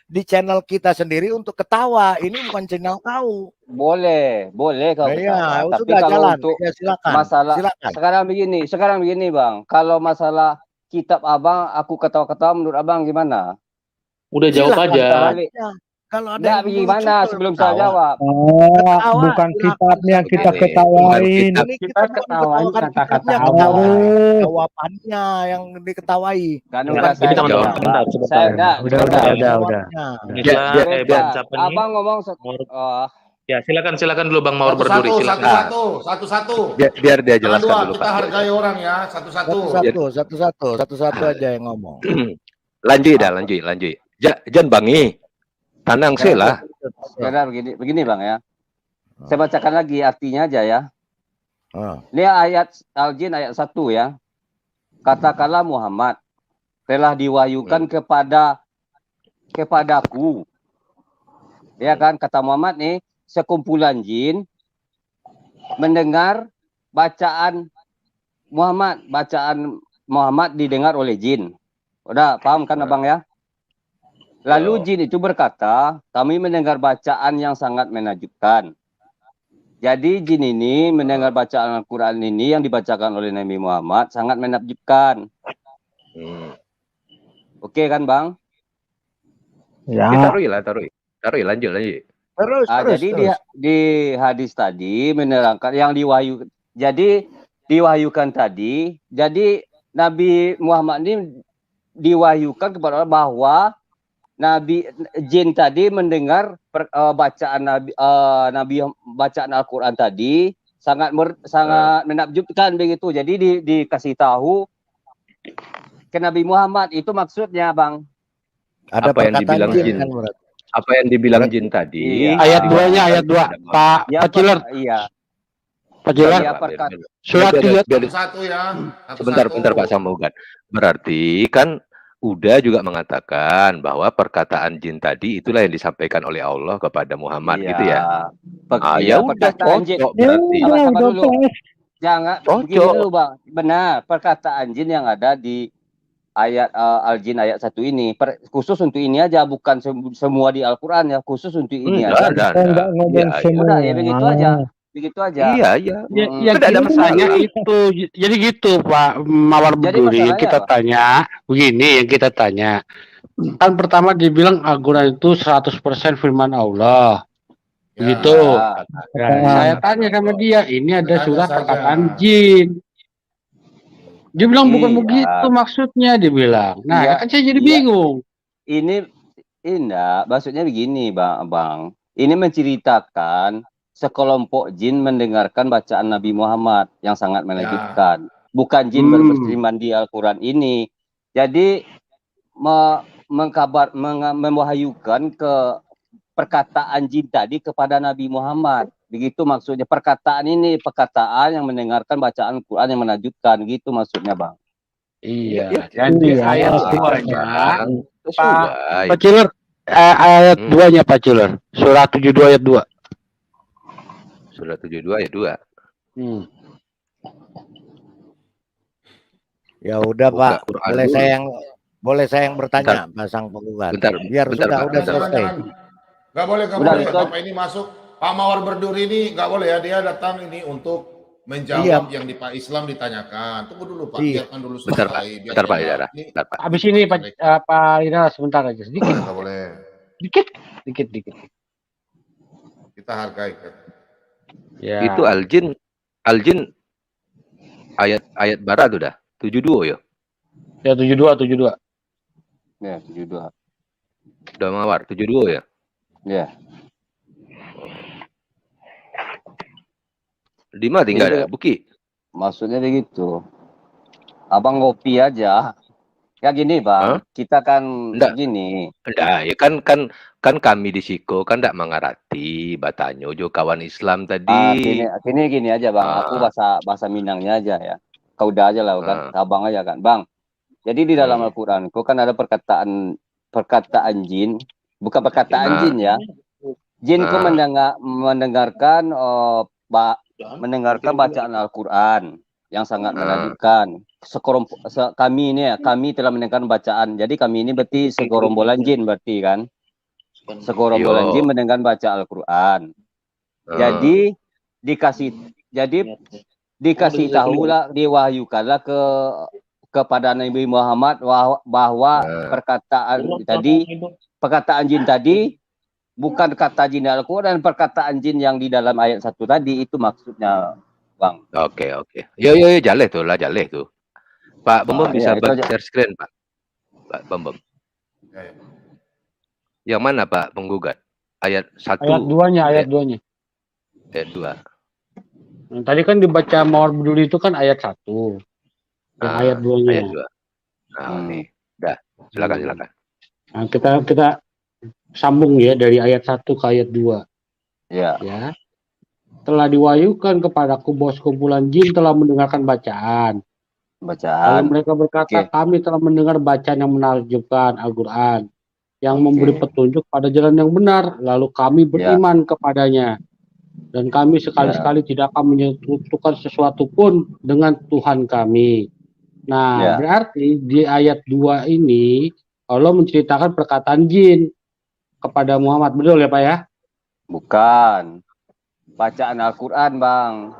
di channel kita sendiri untuk ketawa. Ini bukan channel kau. Boleh kau ketawa. Tapi kalau untuk masalah sekarang begini Bang. Kalau masalah kitab Abang, aku ketawa-ketawa, menurut Abang gimana? Udah jawab aja. Kalau ada gimana sebelum saya jawab? Bukan kitabnya yang kita ketawain. Kita ketawain kata-kata jawabannya yang diketawai. Kan udah saya udah. Abang ngomong ya silakan dulu Bang Mawar Berduri, silakan. Satu-satu. Biar dia jelaskan dulu, Pak. Kita hargai orang ya, satu-satu aja yang ngomong. Lanjut. Jangan bangi. Tanang lah. Sekarang begini Bang ya. Saya bacakan lagi artinya aja ya. Ini ayat Al-Jin ayat 1 ya. Katakanlah Muhammad telah diwahyukan kepadaku. Ya kan, kata Muhammad nih, sekumpulan jin mendengar bacaan Muhammad didengar oleh jin. Udah paham kan abang ya? Lalu jin itu berkata, kami mendengar bacaan yang sangat menakjubkan. Jadi jin ini mendengar bacaan Al-Quran ini yang dibacakan oleh Nabi Muhammad sangat menakjubkan. Oke kan bang? Ya. Taruh lanjut. Terus, Jadi di hadis tadi menerangkan yang diwahyukan tadi, jadi Nabi Muhammad ini diwahyukan kepada Allah bahwa Nabi jin tadi mendengar bacaan bacaan Al-Quran tadi sangat menakjubkan begitu. Jadi dikasih tahu ke Nabi Muhammad, itu maksudnya bang. Ada Apa yang dibilang jin? kan berarti. Apa yang dibilang jin tadi? Iya. Ayat 2-nya, ayat 2. Pak Ciler. Iya. Pak Ciler. Surat 3. Satu ya. Sebentar Pak Samugan. Berarti kan Uda juga mengatakan bahwa perkataan jin tadi itulah yang disampaikan oleh Allah kepada Muhammad gitu ya. Ya udah Perkataan jin. cocok berarti. Sabar dulu. Jangan begini Cocok. dulu bang. Benar, perkataan jin yang ada di ayat Al-Jin ayat 1 ini khusus untuk ini aja, bukan semua di Al-Quran ya, khusus untuk ini aja. Enggak ngomong semua. Udah ya begitu aja. Begitu aja. Iya. Yang ada masalahnya itu. Jadi gitu Pak Mawar Beduri, yang kita tanya begini, yang kita tanya. Kan pertama dibilang Al-Quran itu 100% firman Allah. Begitu. Saya tanya sama dia, ini ada surat perkataan jin. Dia bilang bukan begitu maksudnya, dia bilang. Nah, kan saya jadi bingung. Ini enggak, maksudnya begini Bang. Ini menceritakan sekelompok jin mendengarkan bacaan Nabi Muhammad yang sangat menakjubkan. Bukan jin berfirman di Al-Quran ini. Jadi mewahyukan ke perkataan jin tadi kepada Nabi Muhammad. Begitu maksudnya, perkataan ini perkataan yang mendengarkan bacaan Al-Quran yang menakjubkan, gitu maksudnya bang. Iya. Jadi ayat 2-nya Pak Ciler, ayat 2-nya Pak Ciler. Surah 72 ayat 2. Surah 72 ayat 2. Ya udah Pak, boleh saya yang bertanya, Pak Sang Penggugat. Biar sudah selesai. Nggak boleh. Bapak ini masuk, Pak Mawar Berduri ini nggak boleh ya, dia datang ini untuk menjawab yang di Pak Islam ditanyakan. Tunggu dulu Pak, biarkan dulu selesai. Bentar Pak Idara. Habis ini Pak Idara sebentar aja, sedikit. Nggak boleh. Dikit. Kita hargai kan. Ya. Itu Al-Jin ayat barat udah 72 ya? Ya 72. Ya 72. Udah Mawar 72 ya? Ya. Lima tinggal ada Buki. Maksudnya begitu. Abang ngopi aja. Ya gini bang, kita kan gini. Enggak, ya kan kami di Siko kan enggak mengarati Batanyo jo kawan Islam tadi. Gini aja bang, aku bahasa Minangnya aja ya. Kau udah aja lah kan, abang aja kan, bang. Jadi di dalam Al-Quran, kau kan ada perkataan jin, bukan perkataan jin ya. Jin kau mendengarkan bacaan Al-Quran yang sangat menakjubkan. Kami telah mendengarkan bacaan. Jadi kami ini berarti segerombolan jin berarti kan. Segerombolan jin mendengarkan baca Al-Quran. Jadi dikasih tahulah, diwahyukanlah kepada Nabi Muhammad bahwa perkataan jin tadi bukan kata jin Al-Quran, perkataan jin yang di dalam ayat 1 tadi, itu maksudnya bang. Oke. Yo jaleh tuh. Pak Bembem bisa share screen Pak Bembem. Yang mana Pak penggugat? Ayat 1. Ayat 2-nya. Ayat 2. Nah, tadi kan dibaca Mawar Beduri itu kan ayat 1. Ayat 2-nya. Ayat 2. Nah, nih. Dah, silakan. Nah, kita sambung ya dari ayat 1 ke ayat 2. Ya. Telah diwahyukan kepadaku bahwa sekumpulan jin telah mendengarkan bacaan. Lalu mereka berkata, kami telah mendengar bacaan yang menakjubkan Al-Quran. yang memberi petunjuk pada jalan yang benar, lalu kami beriman kepadanya. Dan kami sekali-sekali tidak akan menyekutukan sesuatu pun dengan Tuhan kami. Nah, berarti di ayat 2 ini Allah menceritakan perkataan jin kepada Muhammad, betul ya Pak ya? Bukan. Bacaan Al-Quran, Bang.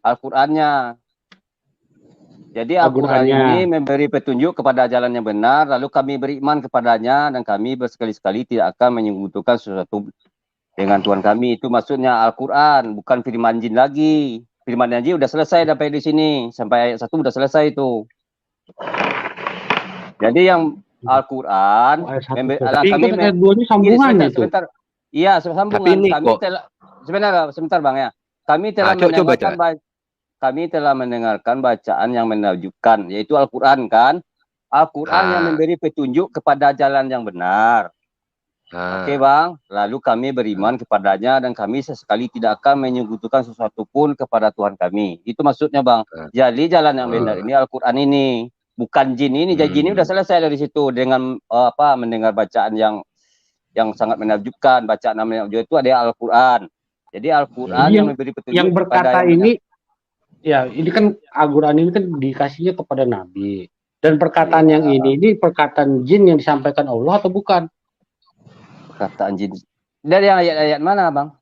Al-Qurannya. Jadi Al-Quran ini memberi petunjuk kepada jalan yang benar, lalu kami beriman kepadanya, dan kami bersekali-sekali tidak akan menyekutukan sesuatu dengan Tuhan kami. Itu maksudnya Al-Quran, bukan firman jin lagi. Firman jin udah selesai sampai di sini. Sampai ayat 1 udah selesai itu. Jadi yang Al-Quran, ayat 2 ini sambungannya itu. Sebentar. Iya, sambungan. Sebentar Bang ya. Kami telah mendengarkan bacaan yang menakjubkan, yaitu Al-Quran kan. Al-Quran yang memberi petunjuk kepada jalan yang benar. Oke Bang, lalu kami beriman kepadanya dan kami sesekali tidak akan menyekutukan sesuatu pun kepada Tuhan kami. Itu maksudnya Bang. Jadi jalan yang benar ini Al-Quran ini, bukan jin ini. Jadi jin ini udah selesai dari situ dengan mendengar bacaan yang sangat menakjubkan. Bacaan yang menakjubkan itu ada Al-Quran. Jadi Al-Quran yang memberi petunjuk yang berkata ini, ya ini kan Al-Quran ini kan dikasihnya kepada Nabi. Dan perkataan yang ini perkataan jin yang disampaikan Allah atau bukan? Perkataan jin. Dari ayat-ayat mana Bang?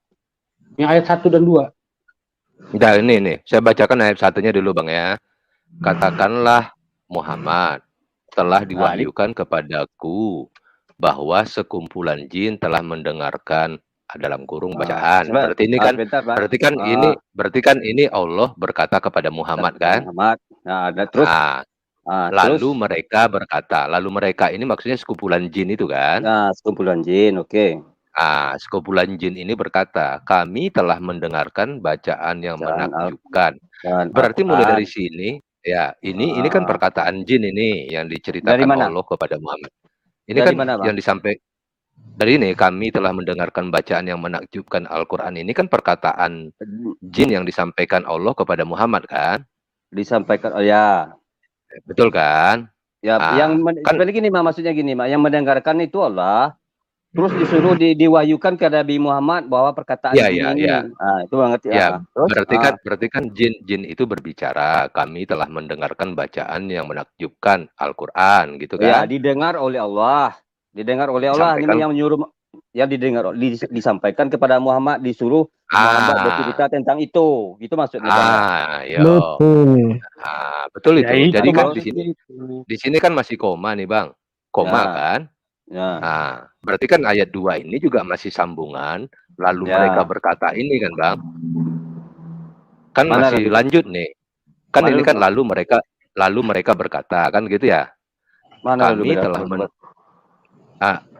Yang ayat 1 dan 2. Nah ini, saya bacakan ayat 1-nya dulu Bang ya. Katakanlah Muhammad, telah diwahyukan kepadaku bahwa sekumpulan jin telah mendengarkan dalam kurung bacaan. Berarti ini kan berarti kan ini Allah berkata kepada Muhammad kan? Muhammad. Nah, terus lalu mereka berkata, lalu mereka ini maksudnya sekumpulan jin itu kan? Nah, sekumpulan jin, oke. Sekumpulan jin ini berkata, kami telah mendengarkan bacaan yang menakjubkan. Berarti mulai dari sini, ya ini kan perkataan jin ini yang diceritakan Allah kepada Muhammad. Ini kan yang disampaikan. Dari ini kami telah mendengarkan bacaan yang menakjubkan Al-Quran ini kan perkataan jin yang disampaikan Allah kepada Muhammad kan? Disampaikan, ya. Betul kan? Ya, yang seperti gini maksudnya gini, yang mendengarkan itu Allah, terus disuruh diwahyukan ke Nabi Muhammad bahwa perkataan jin ini. Itu banget ya. Berarti kan jin itu berbicara, kami telah mendengarkan bacaan yang menakjubkan Al-Quran gitu kan? Ya, didengar oleh Allah. Didengar oleh Allah, ini yang menyuruh, yang didengar, disampaikan kepada Muhammad, disuruh Muhammad bercerita tentang itu maksudnya. Betul itu. Jadi kan di sini kan masih koma nih Bang, koma kan? Berarti kan ayat 2 ini juga masih sambungan. Lalu mereka berkata ini kan Bang, kan masih lanjut nih. Kan ini kan lalu mereka berkata kan gitu ya.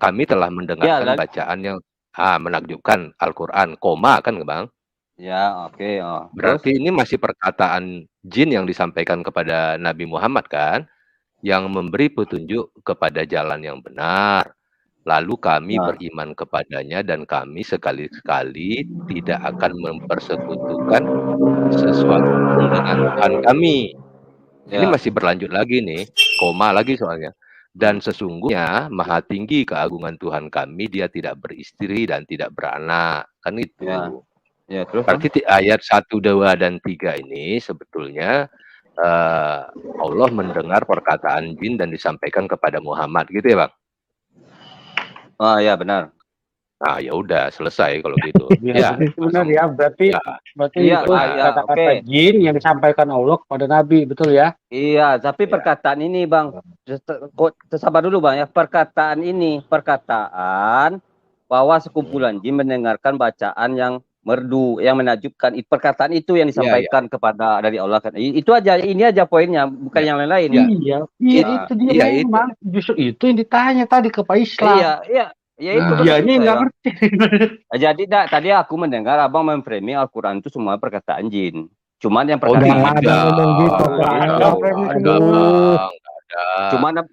Kami telah mendengarkan bacaan yang menakjubkan Al-Quran, koma kan Bang? Ya, oke. Berarti ini masih perkataan jin yang disampaikan kepada Nabi Muhammad kan? Yang memberi petunjuk kepada jalan yang benar. Lalu kami beriman kepadanya dan kami sekali-sekali tidak akan mempersekutukan sesuatu dengan Tuhan kami. Ini masih berlanjut lagi nih, koma lagi soalnya. Dan sesungguhnya maha tinggi keagungan Tuhan kami, dia tidak beristri dan tidak beranak. Kan itu. Terus berarti ayat 1, 2, dan 3 ini sebetulnya Allah mendengar perkataan jin dan disampaikan kepada Muhammad gitu ya Bang? Ya benar. Ya udah selesai kalau gitu. Benar ya, berarti itu kata-kata jin yang disampaikan Allah kepada Nabi, betul ya? Iya, tapi perkataan ini Bang, sabar dulu Bang ya. Perkataan bahwa sekumpulan jin mendengarkan bacaan yang merdu, yang menakjubkan, perkataan itu yang disampaikan kepada dari Allah kan. Itu aja, ini aja poinnya, bukan yang lain-lain ya. Itu dia memang justru itu yang ditanya tadi ke Pak Islam. Ya itu dianya nggak ngerti. Jadi tadi aku mendengar abang memframing Al-Quran itu semua perkataan jin. Cuman yang perkataan cuman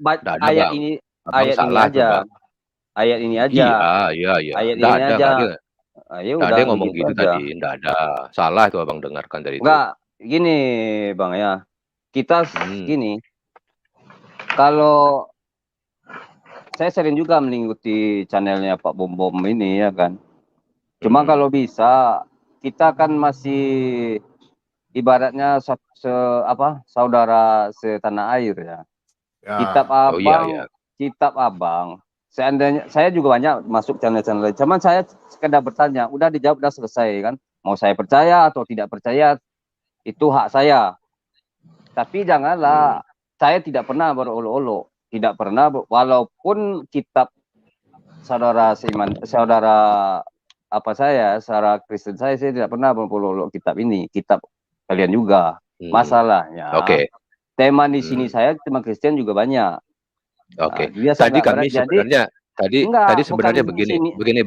ayat ini aja. Ayat ini aja. Ayat ini aja. Nggak ada yang ngomong gitu tadi. Nggak ada. Salah itu abang dengarkan dari itu. Enggak. Gini Bang ya. Kita gini. Kalau saya sering juga mengikuti channelnya Pak Bom Bom ini ya kan. Cuma kalau bisa kita kan masih ibaratnya saudara setanah air ya. Ya. Kitab Oh iya, Abang, iya. Kitab Abang. Seandainya saya juga banyak masuk channel-channel lain. Cuman saya sekedar bertanya, udah dijawab, udah selesai kan. Mau saya percaya atau tidak percaya itu hak saya. Tapi janganlah saya tidak pernah berolok-olok, tidak pernah walaupun kitab saudara seiman, saudara apa saya, secara Kristen saya tidak pernah berolok-olok kitab ini, kitab kalian juga. Masalahnya Oke. tema di sini saya tema Kristen juga banyak. Oke. Dia Tadi sangat kami berat. Jadi sebenarnya tadi sebenarnya begini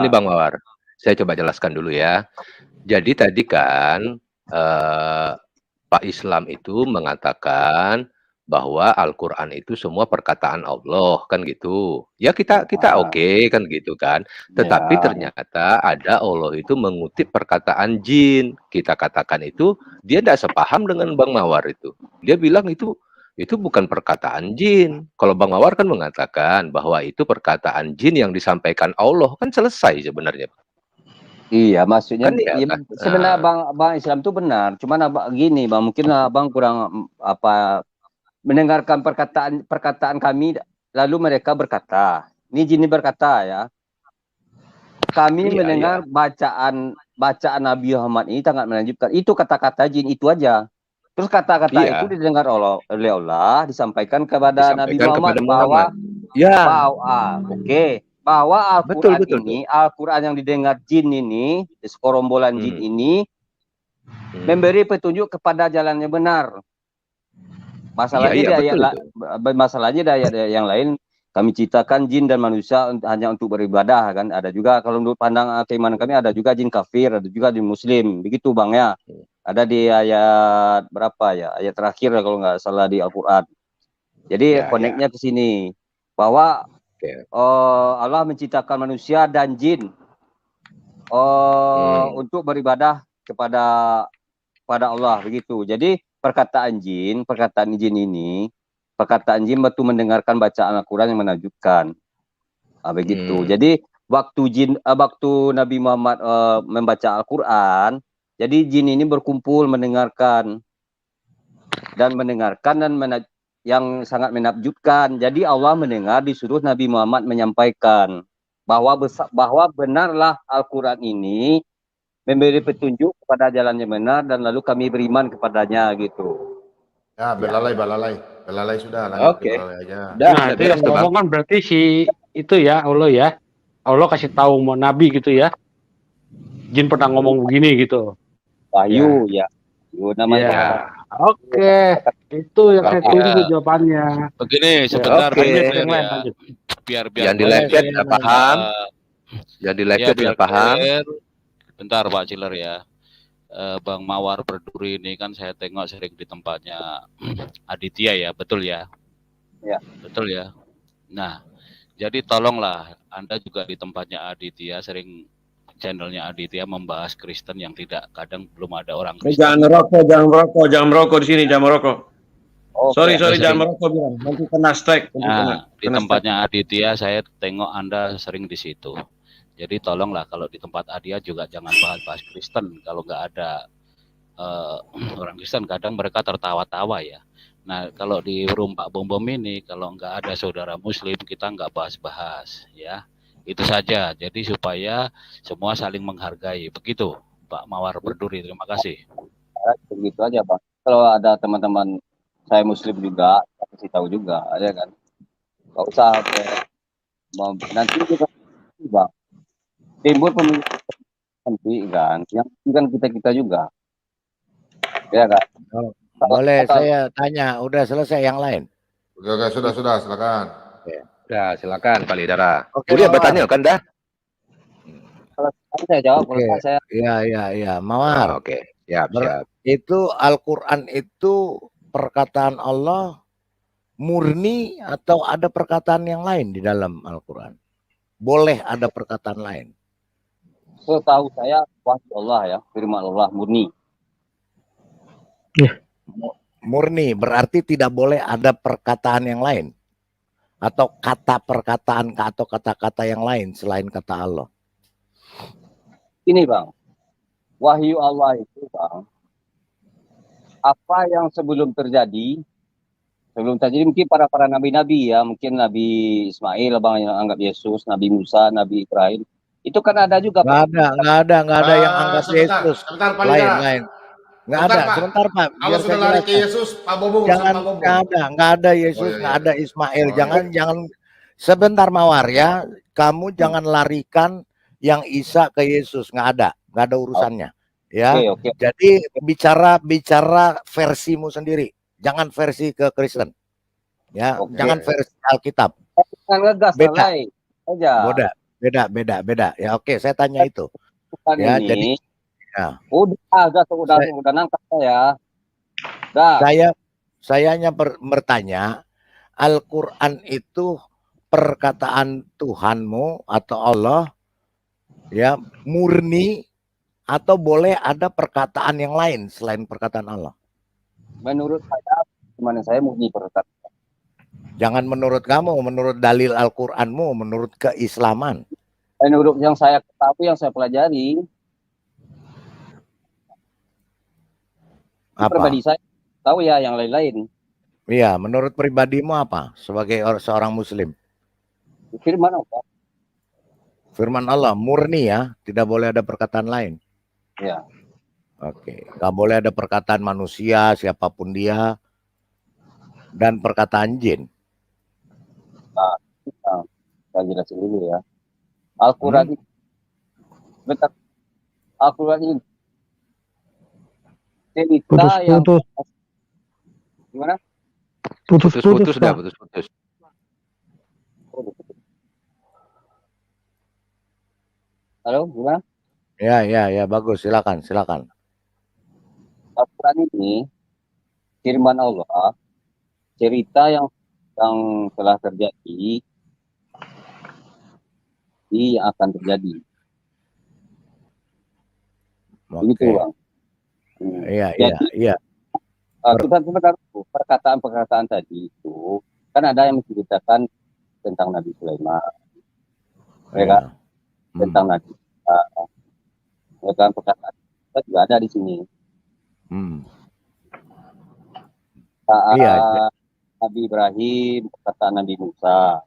Bang Mawar. Saya coba jelaskan dulu ya. Jadi tadi kan Pak Islam itu mengatakan bahwa Al-Quran itu semua perkataan Allah kan gitu. Ya kita oke kan gitu kan. Tetapi ternyata ada Allah itu mengutip perkataan jin. Kita katakan itu dia tidak sepaham dengan Bang Mawar itu. Dia bilang itu bukan perkataan jin. Kalau Bang Mawar kan mengatakan bahwa itu perkataan jin yang disampaikan Allah, kan selesai sebenarnya. Iya, maksudnya Kan ya, ya, kan? sebenarnya bang Islam itu benar. Cuman gini, Bang, mungkin Abang kurang mendengarkan perkataan kami, lalu mereka berkata, ini jin berkata ya. Kami mendengar bacaan Nabi Muhammad ini sangat menakjubkan. Itu kata-kata jin itu aja. Terus kata-kata itu didengar oleh Allah, disampaikan kepada Nabi Muhammad bahwa bahwa Al-Quran ini, Al-Quran yang didengar jin ini, sekorombolan jin ini, memberi petunjuk kepada jalan yang benar. Masalahnya masalahnya yang lain, kami ciptakan jin dan manusia hanya untuk beribadah kan. Ada juga kalau menurut pandang keimanan kami ada juga jin kafir, ada juga jin muslim. Begitu Bang ya. Ada di ayat berapa ya? Ayat terakhir kalau nggak salah di Al-Quran. Jadi koneknya ke sini bahwa Allah menciptakan manusia dan jin untuk beribadah kepada Allah begitu. Jadi perkataan jin ini, perkataan jin betul mendengarkan bacaan Al-Quran yang menakjubkan. Begitu. Jadi waktu Nabi Muhammad membaca Al-Quran, jadi jin ini berkumpul mendengarkan yang sangat menakjubkan. Jadi Allah mendengar, disuruh Nabi Muhammad menyampaikan bahwa benarlah Al-Quran ini memberi petunjuk kepada jalan yang benar dan lalu kami beriman kepadanya gitu. Ya, belalai sudah. Oke. Nah, itu yang ngomong kan berarti itu ya Allah ya. Allah kasih tahu mau Nabi gitu ya. Jin pernah ngomong begini gitu. Wahyu ya. Namanya. Ya. Oke, itu yang saya tunggu jawabannya. Begini sebentar biar yang di live chat sudah paham. Yang di live chat sudah paham. Bentar Pak Ciler ya. Bang Mawar Berduri ini kan saya tengok sering di tempatnya Aditya ya, betul ya? Ya. Betul ya. Nah, jadi tolonglah Anda juga di tempatnya Aditya sering channelnya Aditya membahas Kristen yang tidak, kadang belum ada orang Kristen. Jangan merokok di sini, jangan merokok. Sorry, jangan merokok bilang. Nanti kena strike. Di tempatnya Aditya saya tengok Anda sering di situ. Jadi tolonglah kalau di tempat Aditya juga jangan bahas Kristen. Kalau nggak ada orang Kristen, kadang mereka tertawa-tawa ya. Nah, kalau di room Pak Bom Bom ini, kalau nggak ada saudara Muslim, kita nggak bahas-bahas ya. Itu saja. Jadi supaya semua saling menghargai. Begitu, Pak Mawar Berduri. Terima kasih. Begitu aja, Bang. Kalau ada teman-teman saya Muslim juga, kasih tahu juga, ya kan. Nggak usah nanti kita, Bang. Timbul pemikiran nanti kan, yang kan kita juga, ya kan. Boleh saya tanya, udah selesai yang lain? Sudah, silakan. Ya, silakan Pak Lidara. Oke, Udah bertanya kan dah? Kalau saya jawab, kalau saya. Iya, Mawar. Oke, siap. Itu Al-Quran itu perkataan Allah murni atau ada perkataan yang lain di dalam Al-Quran? Boleh ada perkataan lain? Setahu saya wahyu Allah ya, firman Allah murni. Murni berarti tidak boleh ada perkataan yang lain. atau kata perkataan atau kata-kata yang lain selain kata Allah? Ini Bang, wahyu Allah itu Bang, apa yang sebelum terjadi mungkin para nabi-nabi ya, mungkin Nabi Ismail Bang yang anggap Yesus, Nabi Musa, Nabi Ibrahim, itu kan ada juga Pak. Nggak ada yang anggap Yesus. Sebentar Pak Lain. Nggak Sebentar, ada. Pak. Sebentar Pak. Kalau Biar sudah saya lari ke jelaskan. Yesus, Pak Bobo Jangan, Pak Bobo. nggak ada Yesus, nggak ada Ismail. Jangan. Sebentar Mawar ya. Kamu jangan larikan yang Isa ke Yesus. Nggak ada urusannya. Ya. Oke. Jadi bicara versimu sendiri. Jangan versi ke Kristen. Ya, jangan versi Alkitab. Ngegas Beda. Aja. Beda. Ya oke, saya tanya itu. Bukan Ya, ini. jadi ya. Udah nangkap saya. Saya hanya bertanya, Al-Quran itu perkataan Tuhanmu atau Allah ya murni atau boleh ada perkataan yang lain selain perkataan Allah? Menurut saya murni perkataan. Jangan menurut kamu, menurut dalil Al-Quranmu, menurut keislaman. Menurut yang saya ketahui, yang saya pelajari, apa? Pribadi saya tahu ya, yang lain-lain. Iya, menurut pribadimu apa sebagai seorang Muslim? Firman Allah. Firman Allah murni ya, tidak boleh ada perkataan lain. Ya. Oke, nggak boleh ada perkataan manusia siapapun dia dan perkataan jin. Nah, saya jelasin dulu ya. Al-Quran Al-Quran ini cerita yang gimana? Putus. Halo, gimana? Ya, bagus. Silakan. Al-Quran ini firman Allah, cerita yang telah terjadi, ini akan terjadi. Begitu Bang. Iya. Sebentar, perkataan tadi itu kan ada yang menceritakan tentang Nabi Sulaiman, tentang Nabi, perkataan juga ada di sini. Nabi Ibrahim, perkataan Nabi Musa.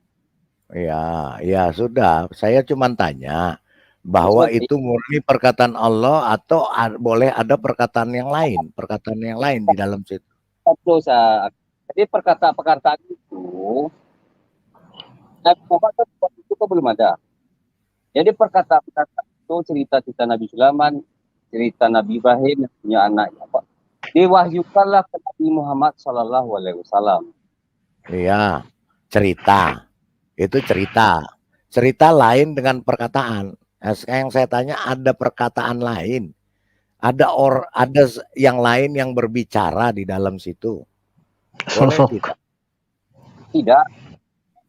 Iya, sudah. Saya cuma tanya bahwa itu murni perkataan Allah atau boleh ada perkataan yang lain di dalam situ. Jadi perkataan itu Nabi Muhammad itu belum ada. Jadi perkataan itu cerita Nabi Sulaiman, cerita Nabi Ibrahim yang punya anak apa? Diwahyukanlah ke Nabi Muhammad SAW. Iya, cerita. Itu cerita. Cerita lain dengan perkataan. Yang saya tanya ada perkataan lain. Ada yang lain yang berbicara di dalam situ. Boleh tidak?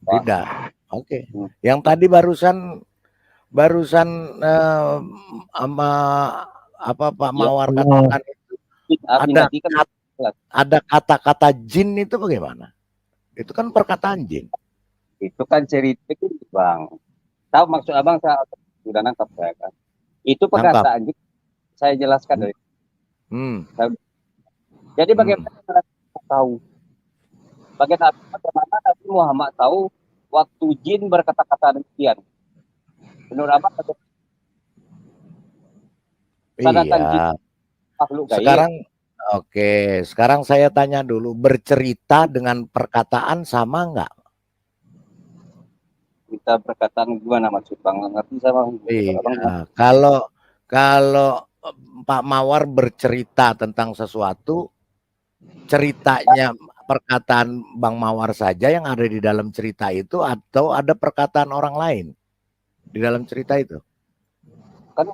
Tidak. Oke. Yang tadi barusan Pak Mawar katakan itu ada kata-kata jin itu bagaimana? Itu kan perkataan jin. Itu kan cerita itu Bang. Tahu maksud Abang, saya sudah nangkap saya kan. Itu perkataan jin. Saya jelaskan dari. Jadi bagaimana kita tahu? Bagaimana Nabi Muhammad tahu waktu jin berkata-kata demikian? Menurut Abang iya. Sekarang saya tanya dulu, bercerita dengan perkataan sama enggak? Kita perkataan gimana maksud Bang? Ngerti sama? Iya. Kalau Pak Mawar bercerita tentang sesuatu, ceritanya perkataan Bang Mawar saja yang ada di dalam cerita itu atau ada perkataan orang lain di dalam cerita itu? Kan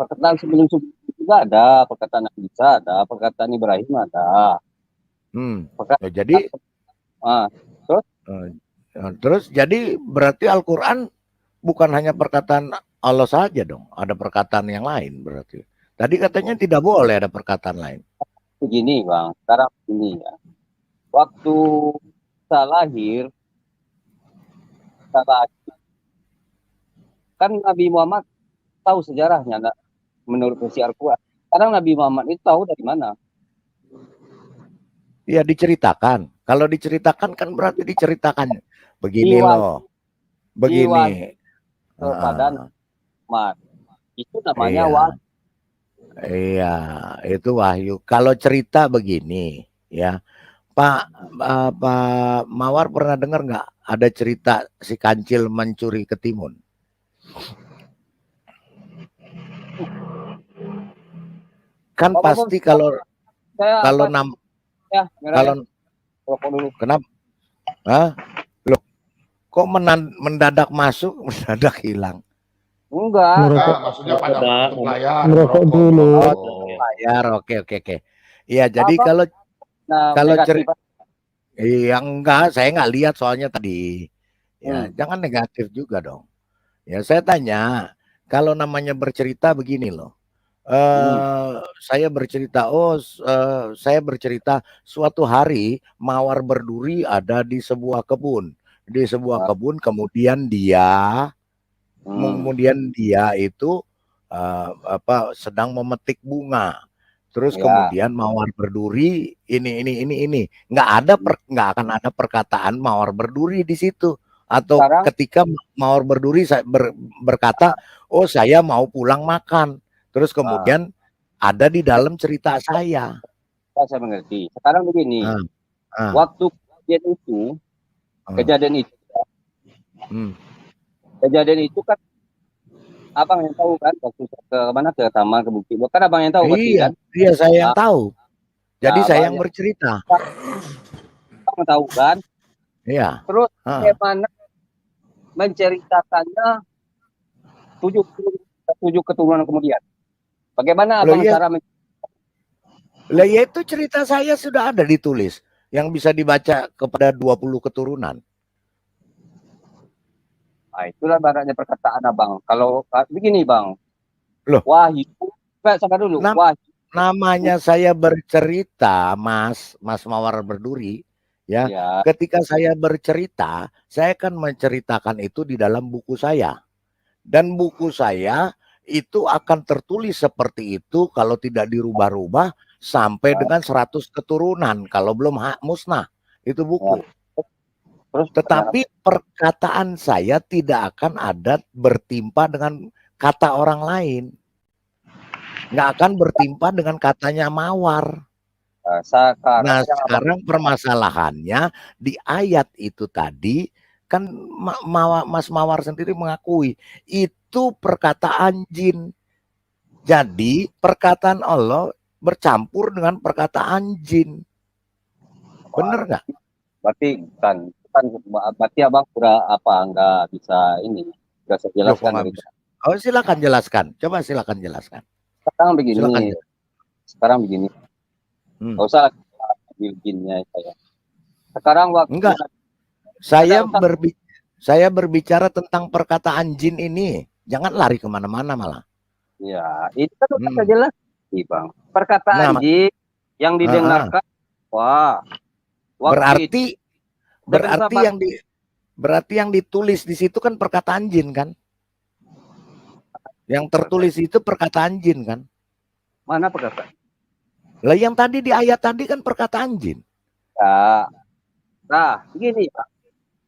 perkataan sebelum juga ada, perkataan Nabi Isa ada, perkataan Ibrahim ada. Jadi terus jadi berarti Al-Quran bukan hanya perkataan Allah saja dong, ada perkataan yang lain berarti. Tadi katanya tidak boleh ada perkataan lain. Begini Bang, sekarang ini ya. Waktu Isa lahir, kan Nabi Muhammad tahu sejarahnya, menurut versi Al-Quran. Sekarang Nabi Muhammad itu tahu dari mana? Ya diceritakan. Kalau diceritakan kan berarti diceritakan. Begini loh. Begini. Kepada Muhammad. Itu namanya Iya. wahyu. Iya, itu wahyu. Kalau cerita begini, ya, Pak Mawar pernah dengar nggak ada cerita si kancil mencuri ketimun? Kan pasti kalau kenapa? Hah? Loh, kok mendadak masuk, mendadak hilang? Enggak. Maksudnya pada layar. Merokok dulu. Layar, oke. Iya, jadi kalau cerita, iya enggak, saya nggak lihat soalnya tadi. Ya, jangan negatif juga dong. Ya, saya tanya, kalau namanya bercerita begini loh. Saya bercerita, saya bercerita suatu hari Mawar berduri ada di sebuah kebun. Di sebuah kebun, kemudian dia itu sedang memetik bunga. Terus kemudian Mawar berduri ini nggak akan ada perkataan Mawar berduri di situ. Atau ketika Mawar berduri berkata, oh saya mau pulang makan. Terus kemudian ada di dalam cerita saya. Saya mengerti. Sekarang begini, waktu kejadian itu kan abang yang tahu kan, waktu ke mana, ke taman, ke bukit. Kan abang yang tahu kan? Iya, saya yang tahu. Jadi saya yang bercerita. Abang tahu kan? Iya. Terus bagaimana menceritakannya 7 keturunan kemudian? Bagaimana abang cara Lah ya itu cerita saya sudah ada ditulis yang bisa dibaca kepada 20 keturunan. Nah, itulah baratnya perkataan abang. Kalau begini bang, loh, wahyu, sabar dulu. Wahyu. Namanya saya bercerita, Mas Mawar berduri, ya. Ketika saya bercerita, saya akan menceritakan itu di dalam buku saya, dan buku saya itu akan tertulis seperti itu kalau tidak dirubah-rubah sampai dengan 100 keturunan kalau belum musnah itu buku. Tetapi perkataan saya tidak akan ada bertimpa dengan kata orang lain. Nggak akan bertimpa dengan katanya Mawar. Nah, sekarang permasalahannya di ayat itu tadi kan Mas Mawar sendiri mengakui itu perkataan jin. Jadi perkataan Allah bercampur dengan perkataan jin. Bener nggak? Berarti berarti abang udah enggak bisa ini, enggak saya jelaskan. Oh, silakan jelaskan. Coba silakan jelaskan. Sekarang begini. Nggak usah jinnya saya. Sekarang waktu enggak. Saya berbicara tentang perkataan jin ini. Jangan lari kemana-mana malah. Ya, itu kan udah jelas, bang. Perkataan jin yang didengarkan. Wah. Berarti yang ditulis di situ kan perkataan jin kan? Yang tertulis itu perkataan jin kan? Mana perkataan? Lah yang tadi di ayat tadi kan perkataan jin. Ya. Nah, begini Pak.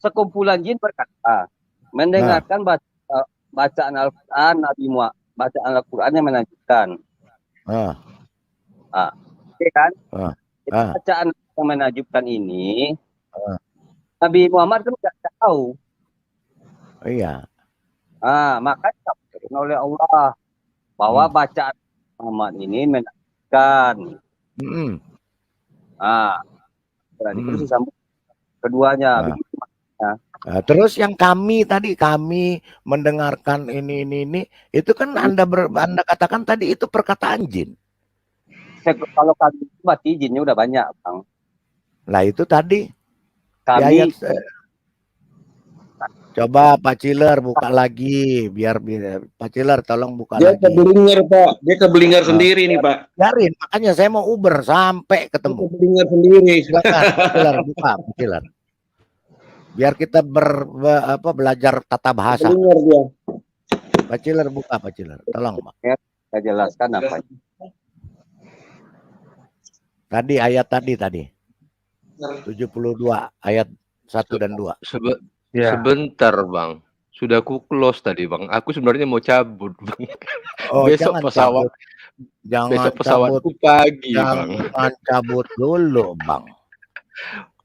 Sekumpulan jin berkata, mendengarkan bacaan Al-Quran Nabi Muhammad, bacaan Al-Quran yang menakjubkan. Oke kan? Bacaan yang menakjubkan ini, Nabi Muhammad kan tidak tahu. Iya. Makanya oleh Allah bahwa bacaan Muhammad ini menakjubkan. Berarti terus disambung keduanya. Terus yang kami mendengarkan ini itu kan Anda katakan tadi itu perkataan jin. Kalau kami berarti jinnya udah banyak, Bang. Lah itu tadi kami coba Pak Ciler buka lagi biar Pak Ciler tolong buka lagi. Dia keblinger Pak, dia keblinger sendiri nih Pak. Biarin, makanya saya mau Uber sampai ketemu. Keblinger sendiri. Silakan Pak Ciler buka Pak Ciler. Biar kita belajar tata bahasa. Dengar dia. Pak Ciler buka, Pak Ciler. Tolong, Pak. Saya jelaskan apa. Tadi ayat tadi. 72 ayat 1 dan 2. Sebentar, Bang. Sudah aku close tadi, Bang. Aku sebenarnya mau cabut, Bang. Oh, Besok jangan pesawat. cabut. Jangan Besok cabut. pesawatku pagi, Bang. Jangan cabut dulu, Bang.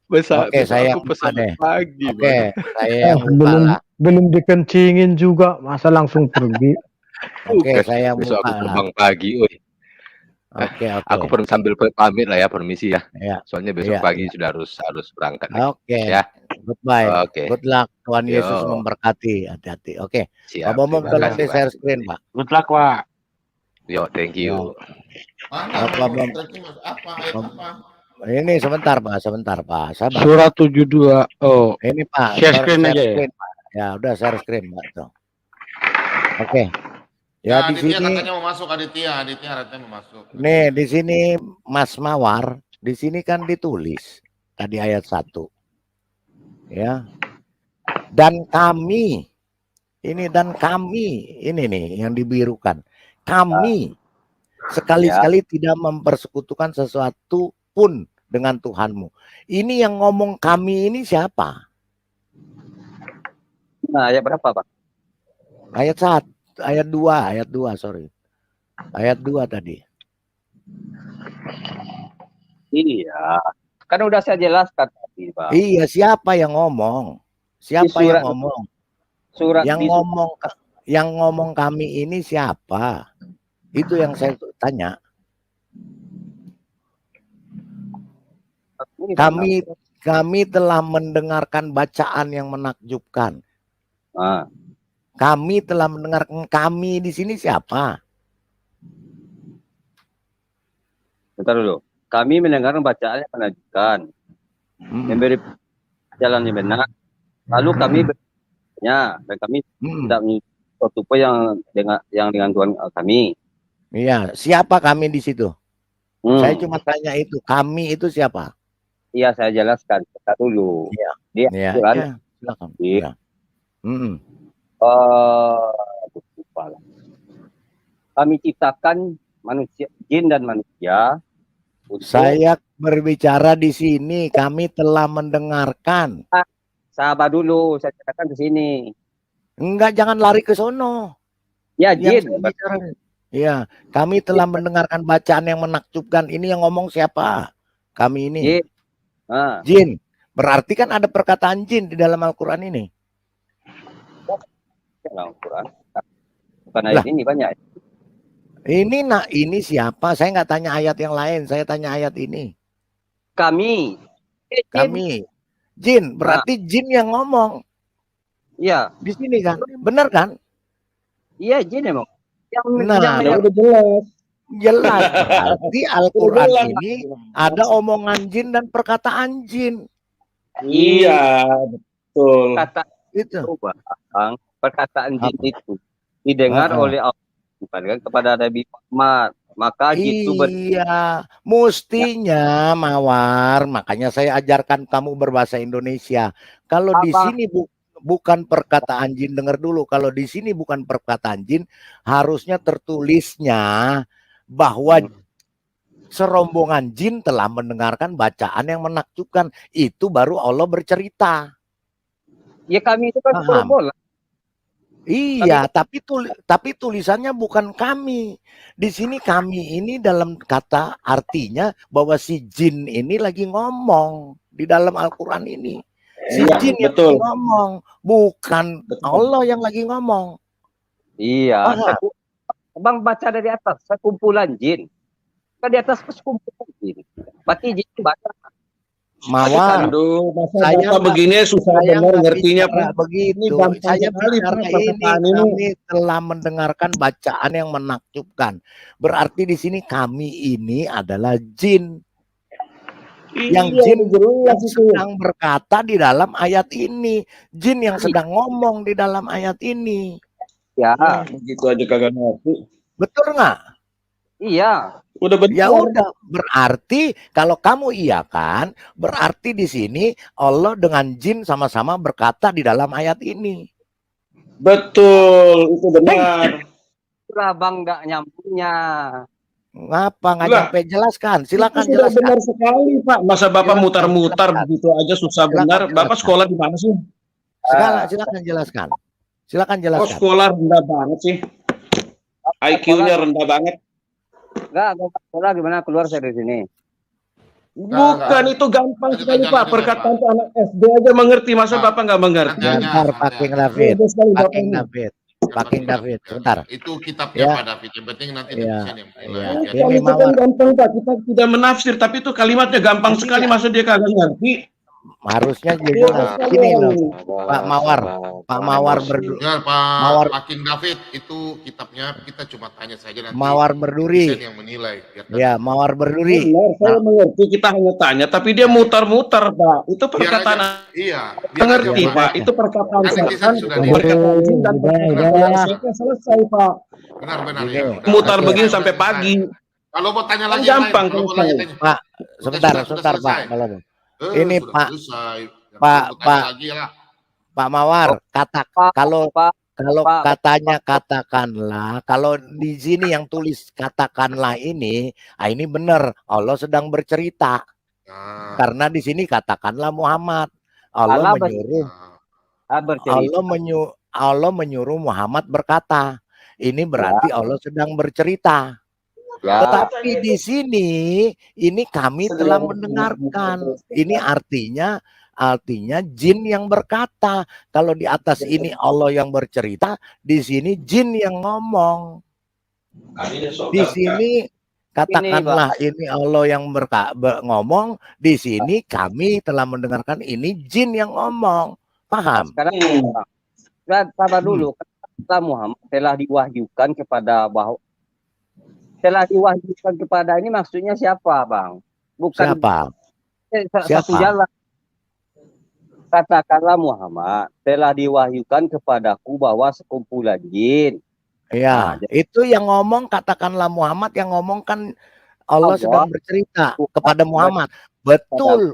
Besok saya aku buka pesawat deh. pagi, Oke, Bang. saya yang buka belum lah. belum dikencingin juga, masa langsung pergi. Oke, saya Besok buka aku lah. terbang pagi, woi. Oke. Aku sambil pamit lah ya, permisi ya. Iya. Soalnya besok Iya, pagi iya. sudah harus berangkat lagi. Oke. Ya. Goodbye. Oke. Good luck. Tuhan Yesus Yo. memberkati. Hati-hati. Oke. Siap, Pak Bomom terima tolong kasih, di Pak. share screen, Pak. Good luck, Pak. Yo, thank you. Mana Apa, Bang? apa ayat apa? Ini sebentar, Pak. Sabar. Surat 72. Oh, Ini, Pak. share screen aja ya. Pak. Ya, udah share screen, Pak. Tuh. Oke. Ya, Nah, di Aditya sini katanya mau masuk, Aditya katanya mau masuk. nih, di sini Mas Mawar, di sini kan ditulis tadi ayat 1. Ya. Dan kami ini nih yang dibirukan. Kami sekali-sekali tidak mempersekutukan sesuatu pun dengan Tuhanmu. Ini yang ngomong kami ini siapa? Nah, ayat berapa, Pak? Ayat 2, sorry. Ayat 2 tadi. Iya. Kan udah saya jelaskan tadi, Pak. Iya, siapa yang ngomong? Siapa yang ngomong? Yang ngomong kami ini siapa? Itu yang saya tanya. Kami telah mendengarkan bacaan yang menakjubkan. Kami telah mendengarkan, kami di sini siapa? Bentar dulu. Kami mendengarkan bacaan yang menakjubkan. Memberi jalan yang benar. Lalu kami bertanya dan kami tidak menyukai sesuatu pun yang dengan Tuhan kami. Iya, siapa kami di situ? Saya cuma tanya itu, kami itu siapa? Iya, saya jelaskan. Bentar dulu. Iya, silakan. Iya. Kami ciptakan manusia, jin dan manusia. Saya berbicara di sini, kami telah mendengarkan. Sabar dulu, saya katakan di sini. Enggak, jangan lari ke sono. Ya, jin. Iya, kami telah mendengarkan bacaan yang menakjubkan. Ini yang ngomong siapa? Kami ini. Jin. Jin. Berarti kan ada perkataan jin di dalam Al-Quran ini. Al-Quran. Bukan ayat ini banyak. Ini siapa? Saya nggak tanya ayat yang lain. Saya tanya ayat ini. Kami. Jin. Berarti jin yang ngomong. Iya. Di sini kan. Benar kan? Iya, jin emang. Nah, udah jelas. Jelas. Berarti Al-Quran ini ada omongan jin dan perkataan jin. Iya, betul. Perkataan jin itu didengar oleh Allah kepada Nabi Muhammad. Maka itu iya, mestinya Mawar. Makanya saya ajarkan kamu berbahasa Indonesia. Kalau di sini bukan perkataan jin, dengar dulu. Kalau di sini bukan perkataan jin, harusnya tertulisnya bahwa serombongan jin telah mendengarkan bacaan yang menakjubkan. Itu baru Allah bercerita. Ya, kami itu kan serombongan. Iya, tapi tulisannya bukan kami. Di sini kami ini dalam kata artinya bahwa si jin ini lagi ngomong di dalam Al-Quran ini. Si jin yang lagi ngomong, bukan Allah yang lagi ngomong. Iya. Bang baca dari atas, sekumpulan jin. Kan di atas sekumpulan jin. Berarti jin baca. Mawar, saya begini susah benar ngertinya Pak. Begitu. Saya bicara ini kami telah mendengarkan bacaan yang menakjubkan. Berarti di sini kami ini adalah jin. Yang jin yang sedang berkata di dalam ayat ini. Jin yang sedang ngomong di dalam ayat ini. Ya, begitu aja kagak ngerti. Betul nggak? Iya. Udah benar. Ya udah, berarti kalau kamu iyakan, berarti di sini Allah dengan jin sama-sama berkata di dalam ayat ini. Betul, itu benar. Itulah Bang nggak nyambungnya. Ngapa nggak Lah, nyampe? Jelaskan, silakan itu sudah jelaskan. benar sekali, Pak. Masa Bapak Silakan, mutar-mutar silakan. begitu aja susah Silakan, benar. Bapak jelaskan. sekolah di mana sih? Silakan jelaskan. Silakan Oh, jelaskan. sekolah rendah banget sih. IQ-nya rendah banget. Enggak sekolah gimana keluar saya dari sini. Bukan, itu gampang sekali, Pak. Perkataan tuh anak SD aja mengerti. Masa Bapak nggak mengerti? Bentar, Pak King David. Mudah sekali Pak Bapak King ini. David. Pak King David, sebentar. Itu kitabnya Ya. Pak David. Yang penting nanti Ya, netizen yang menilai. ya. Biar- Bukan, Ini itu kan Mawar. gampang, Pak. Kita tidak menafsir, tapi itu kalimatnya gampang sekali. Masa dia kagak ngerti? Harusnya Iya, jelas. sekali. Ini loh, Pak Mawar. Pak Mawar berduri. Ya, Pak, Mawar, Pak King David itu kitabnya kita cuma tanya saja nanti Mawar berduri. netizen yang menilai. Biar Ya, Mawar berduri. Benar, saya mengerti. Kita hanya tanya, tapi dia mutar-mutar, Pak. Itu biar perkataan aja, iya, biar aja, mengerti, Pak. Pak. Itu perkataan Kan netizen setan, sudah perkataan jin dan perkataan setan. Selesai, Pak. Benar-benar Ini, ya. Udah, Mutar udah, begini udah sampai selesai. pagi. Kalau mau tanya Kan lagi yang lain, gampang kalau mau selesai. lagi tanya. Pak, sebentar, sudah sebentar Pak. selesai. Kalau ini Sudah Pak, selesai. Jangan Pak, tunggu tanya Pak, lagi lah. Pak Mawar, kalau Pak, katanya katakanlah, kalau di sini yang tulis katakanlah ini, ini benar Allah sedang bercerita. Nah, Karena di sini katakanlah Muhammad. Allah Allah menyuruh bercerita. Allah menyuruh Muhammad berkata. Ini berarti Allah sedang bercerita. Ya. Tetapi di sini ini kami telah mendengarkan. Ini artinya jin yang berkata. Kalau di atas ini Allah yang bercerita, di sini jin yang ngomong. Di sini katakanlah ini Allah yang ngomong, di sini kami telah mendengarkan ini jin yang ngomong. Paham? Sekarang sabar dulu. Kata Muhammad telah diwahyukan kepada ini maksudnya siapa, Bang? Bukan Siapa? satu jalan. Katakanlah Muhammad telah diwahyukan kepadaku bahwa sekumpulan jin. Ya, itu yang ngomong katakanlah Muhammad, yang ngomong kan Allah sedang bercerita kepada Muhammad. Betul,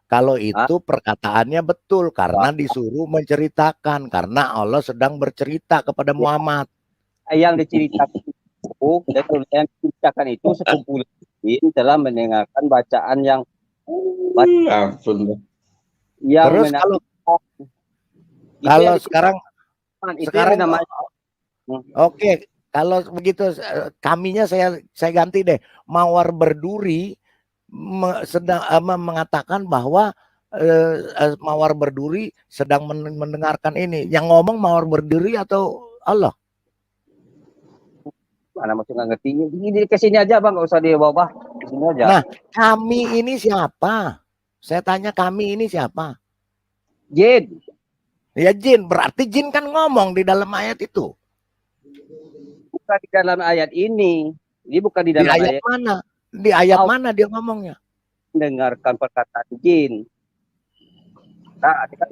kalau itu perkataannya betul karena disuruh menceritakan, karena Allah sedang bercerita kepada Muhammad. Yang diceritakan itu sekumpulan jin telah mendengarkan bacaan yang Terus kalau sekarang namanya. Oke, kalau begitu kaminya saya ganti deh. Mawar berduri sedang mengatakan bahwa Mawar berduri sedang mendengarkan ini. Yang ngomong Mawar berduri atau Allah? Mana masih nggak ngerti. Ini ke sini aja Bang, nggak usah di bawah. Ke sini aja. Nah, kami ini siapa? Saya tanya kami ini siapa? Jin. Ya jin, berarti jin kan ngomong di dalam ayat itu. Bukan di dalam ayat ini. Ini bukan di dalam ayat mana? Di ayat mana dia ngomongnya? Mendengarkan perkataan jin. Nah, kita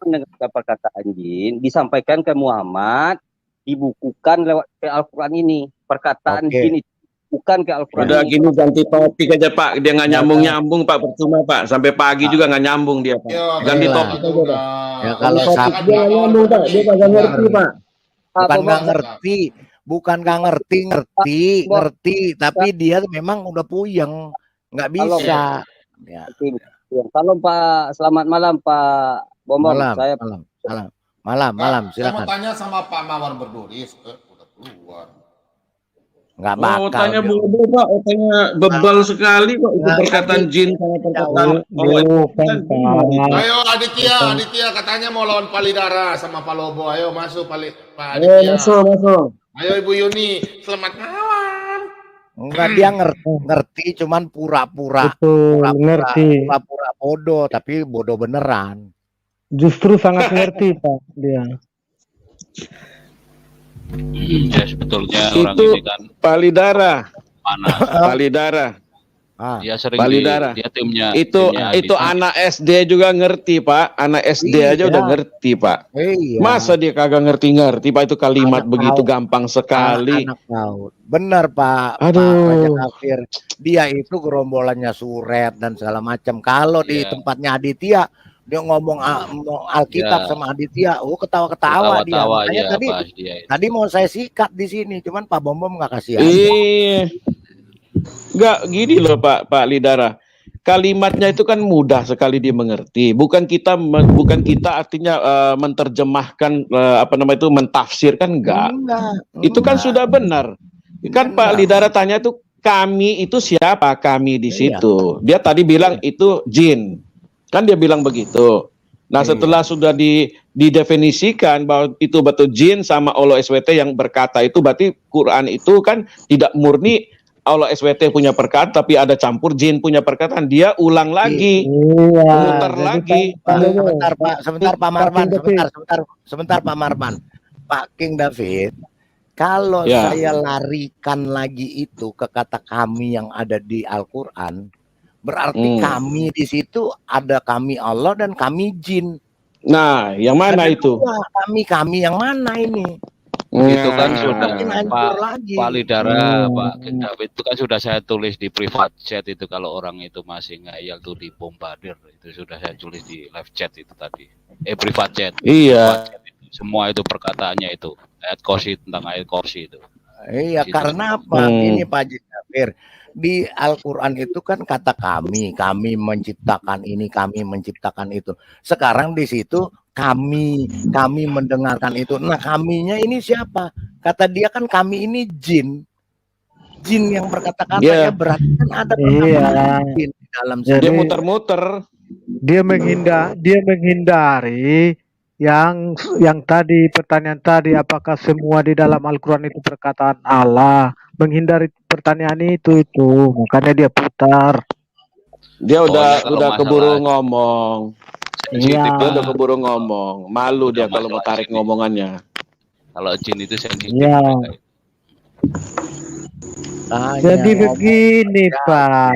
mendengarkan perkataan jin disampaikan ke Muhammad, dibukukan lewat Al-Quran ini. Perkataan jin itu bukan ke Al-Quran. Udah gini ganti topik aja Pak. Dia nggak nyambung Pak, percuma Pak. Sampai pagi juga nggak nyambung dia Pak. Ganti topik aja Pak. Ya kalau dia nggak nyambung Pak, dia nggak ngerti Pak. Bukan nggak ngerti, bukan nggak ngerti, tapi dia memang udah puyeng, nggak bisa. Ya. Salam Pak, selamat malam Pak Bomong. Malam, Saya mau silakan. tanya sama Pak Mawar berduri, udah keluar. Nggak Oh, bakal. tanya bodoh Pak, tanya bebal sekali kok itu perkataan jin sama perkataan Allah. Ayo Aditya katanya mau lawan Palidara sama Pak Lobo. Ayo masuk Pak Aditya. Masuk. Ayo Ibu Yuni, selamat malam. Enggak, dia ngerti cuman pura-pura bodoh, tapi bodoh beneran. Justru sangat ngerti Pak dia. Ya sebetulnya orang Itu ini kan Palidara. mana? Palidara. Ah, Dia sering Pak di Lidara. dia timnya Itu Adi. anak SD juga ngerti, Pak. Anak SD aja udah Iya. ngerti, Pak. Iya. Masa dia kagak ngerti-ngerti, Pak, itu kalimat Anak begitu PAUD. gampang sekali. Anak PAUD. Benar Pak Raja Aduh. Kafir. Dia itu gerombolannya Suret dan segala macam. Kalau di Iya. tempatnya Aditya, dia ngomong Alkitab Iya. sama Aditya, ketawa-ketawa dia. Ketawa-tawa Makanya ya tadi bahas dia itu. tadi mau saya sikat di sini, cuman Pak Bom nggak kasih aja. Iya. Enggak gini loh Pak Lidara. Kalimatnya itu kan mudah sekali dimengerti. Bukan kita artinya menerjemahkan mentafsirkan enggak. Itu kan sudah benar. Kan Pak Lidara tanya tuh kami itu siapa? Kami di situ. Dia tadi bilang itu jin. Kan dia bilang begitu. Nah, setelah sudah didefinisikan bahwa itu betul jin sama Allah SWT yang berkata, itu berarti Quran itu kan tidak murni Allah SWT punya perkataan, tapi ada campur jin punya perkataan. Dia ulang lagi, muter lagi. Sebentar Pak Marban, sebentar Pak Marban. Pak King David, kalau Ya. saya larikan lagi itu ke kata kami yang ada di Al-Quran, berarti kami di situ ada kami Allah dan kami jin. Nah, yang mana Ada itu? dua, kami yang mana ini? Itu kan sudah Makin hancur lagi. Pak Lidara, Pak King David, itu kan sudah saya tulis di private chat itu, kalau orang itu masih ngayal tuh dibombardir, itu sudah saya tulis di live chat itu tadi. Private chat. Iya. Private chat itu. Semua itu perkataannya itu. Ayat kursi, tentang ayat kursi itu. Iya, karena apa? Ini Pak Jafir, di Al-Quran itu kan kata kami menciptakan ini, kami menciptakan itu. Sekarang di situ kami mendengarkan itu. Nah, kaminya ini siapa? Kata dia kan kami ini jin yang berkata-kata ya, berarti kan ada jin di dalam sana. Dia muter-muter. Dia menghindari yang tadi pertanyaan tadi, apakah semua di dalam Al-Quran itu perkataan Allah? Menghindari pertanyaan itu makanya dia putar. Dia udah keburu ngomong. Iya. Dia udah keburu ngomong. Malu dia kalau mau tarik ngomongannya. Kalau jin itu sensitif. Iya. Jadi begini Pak.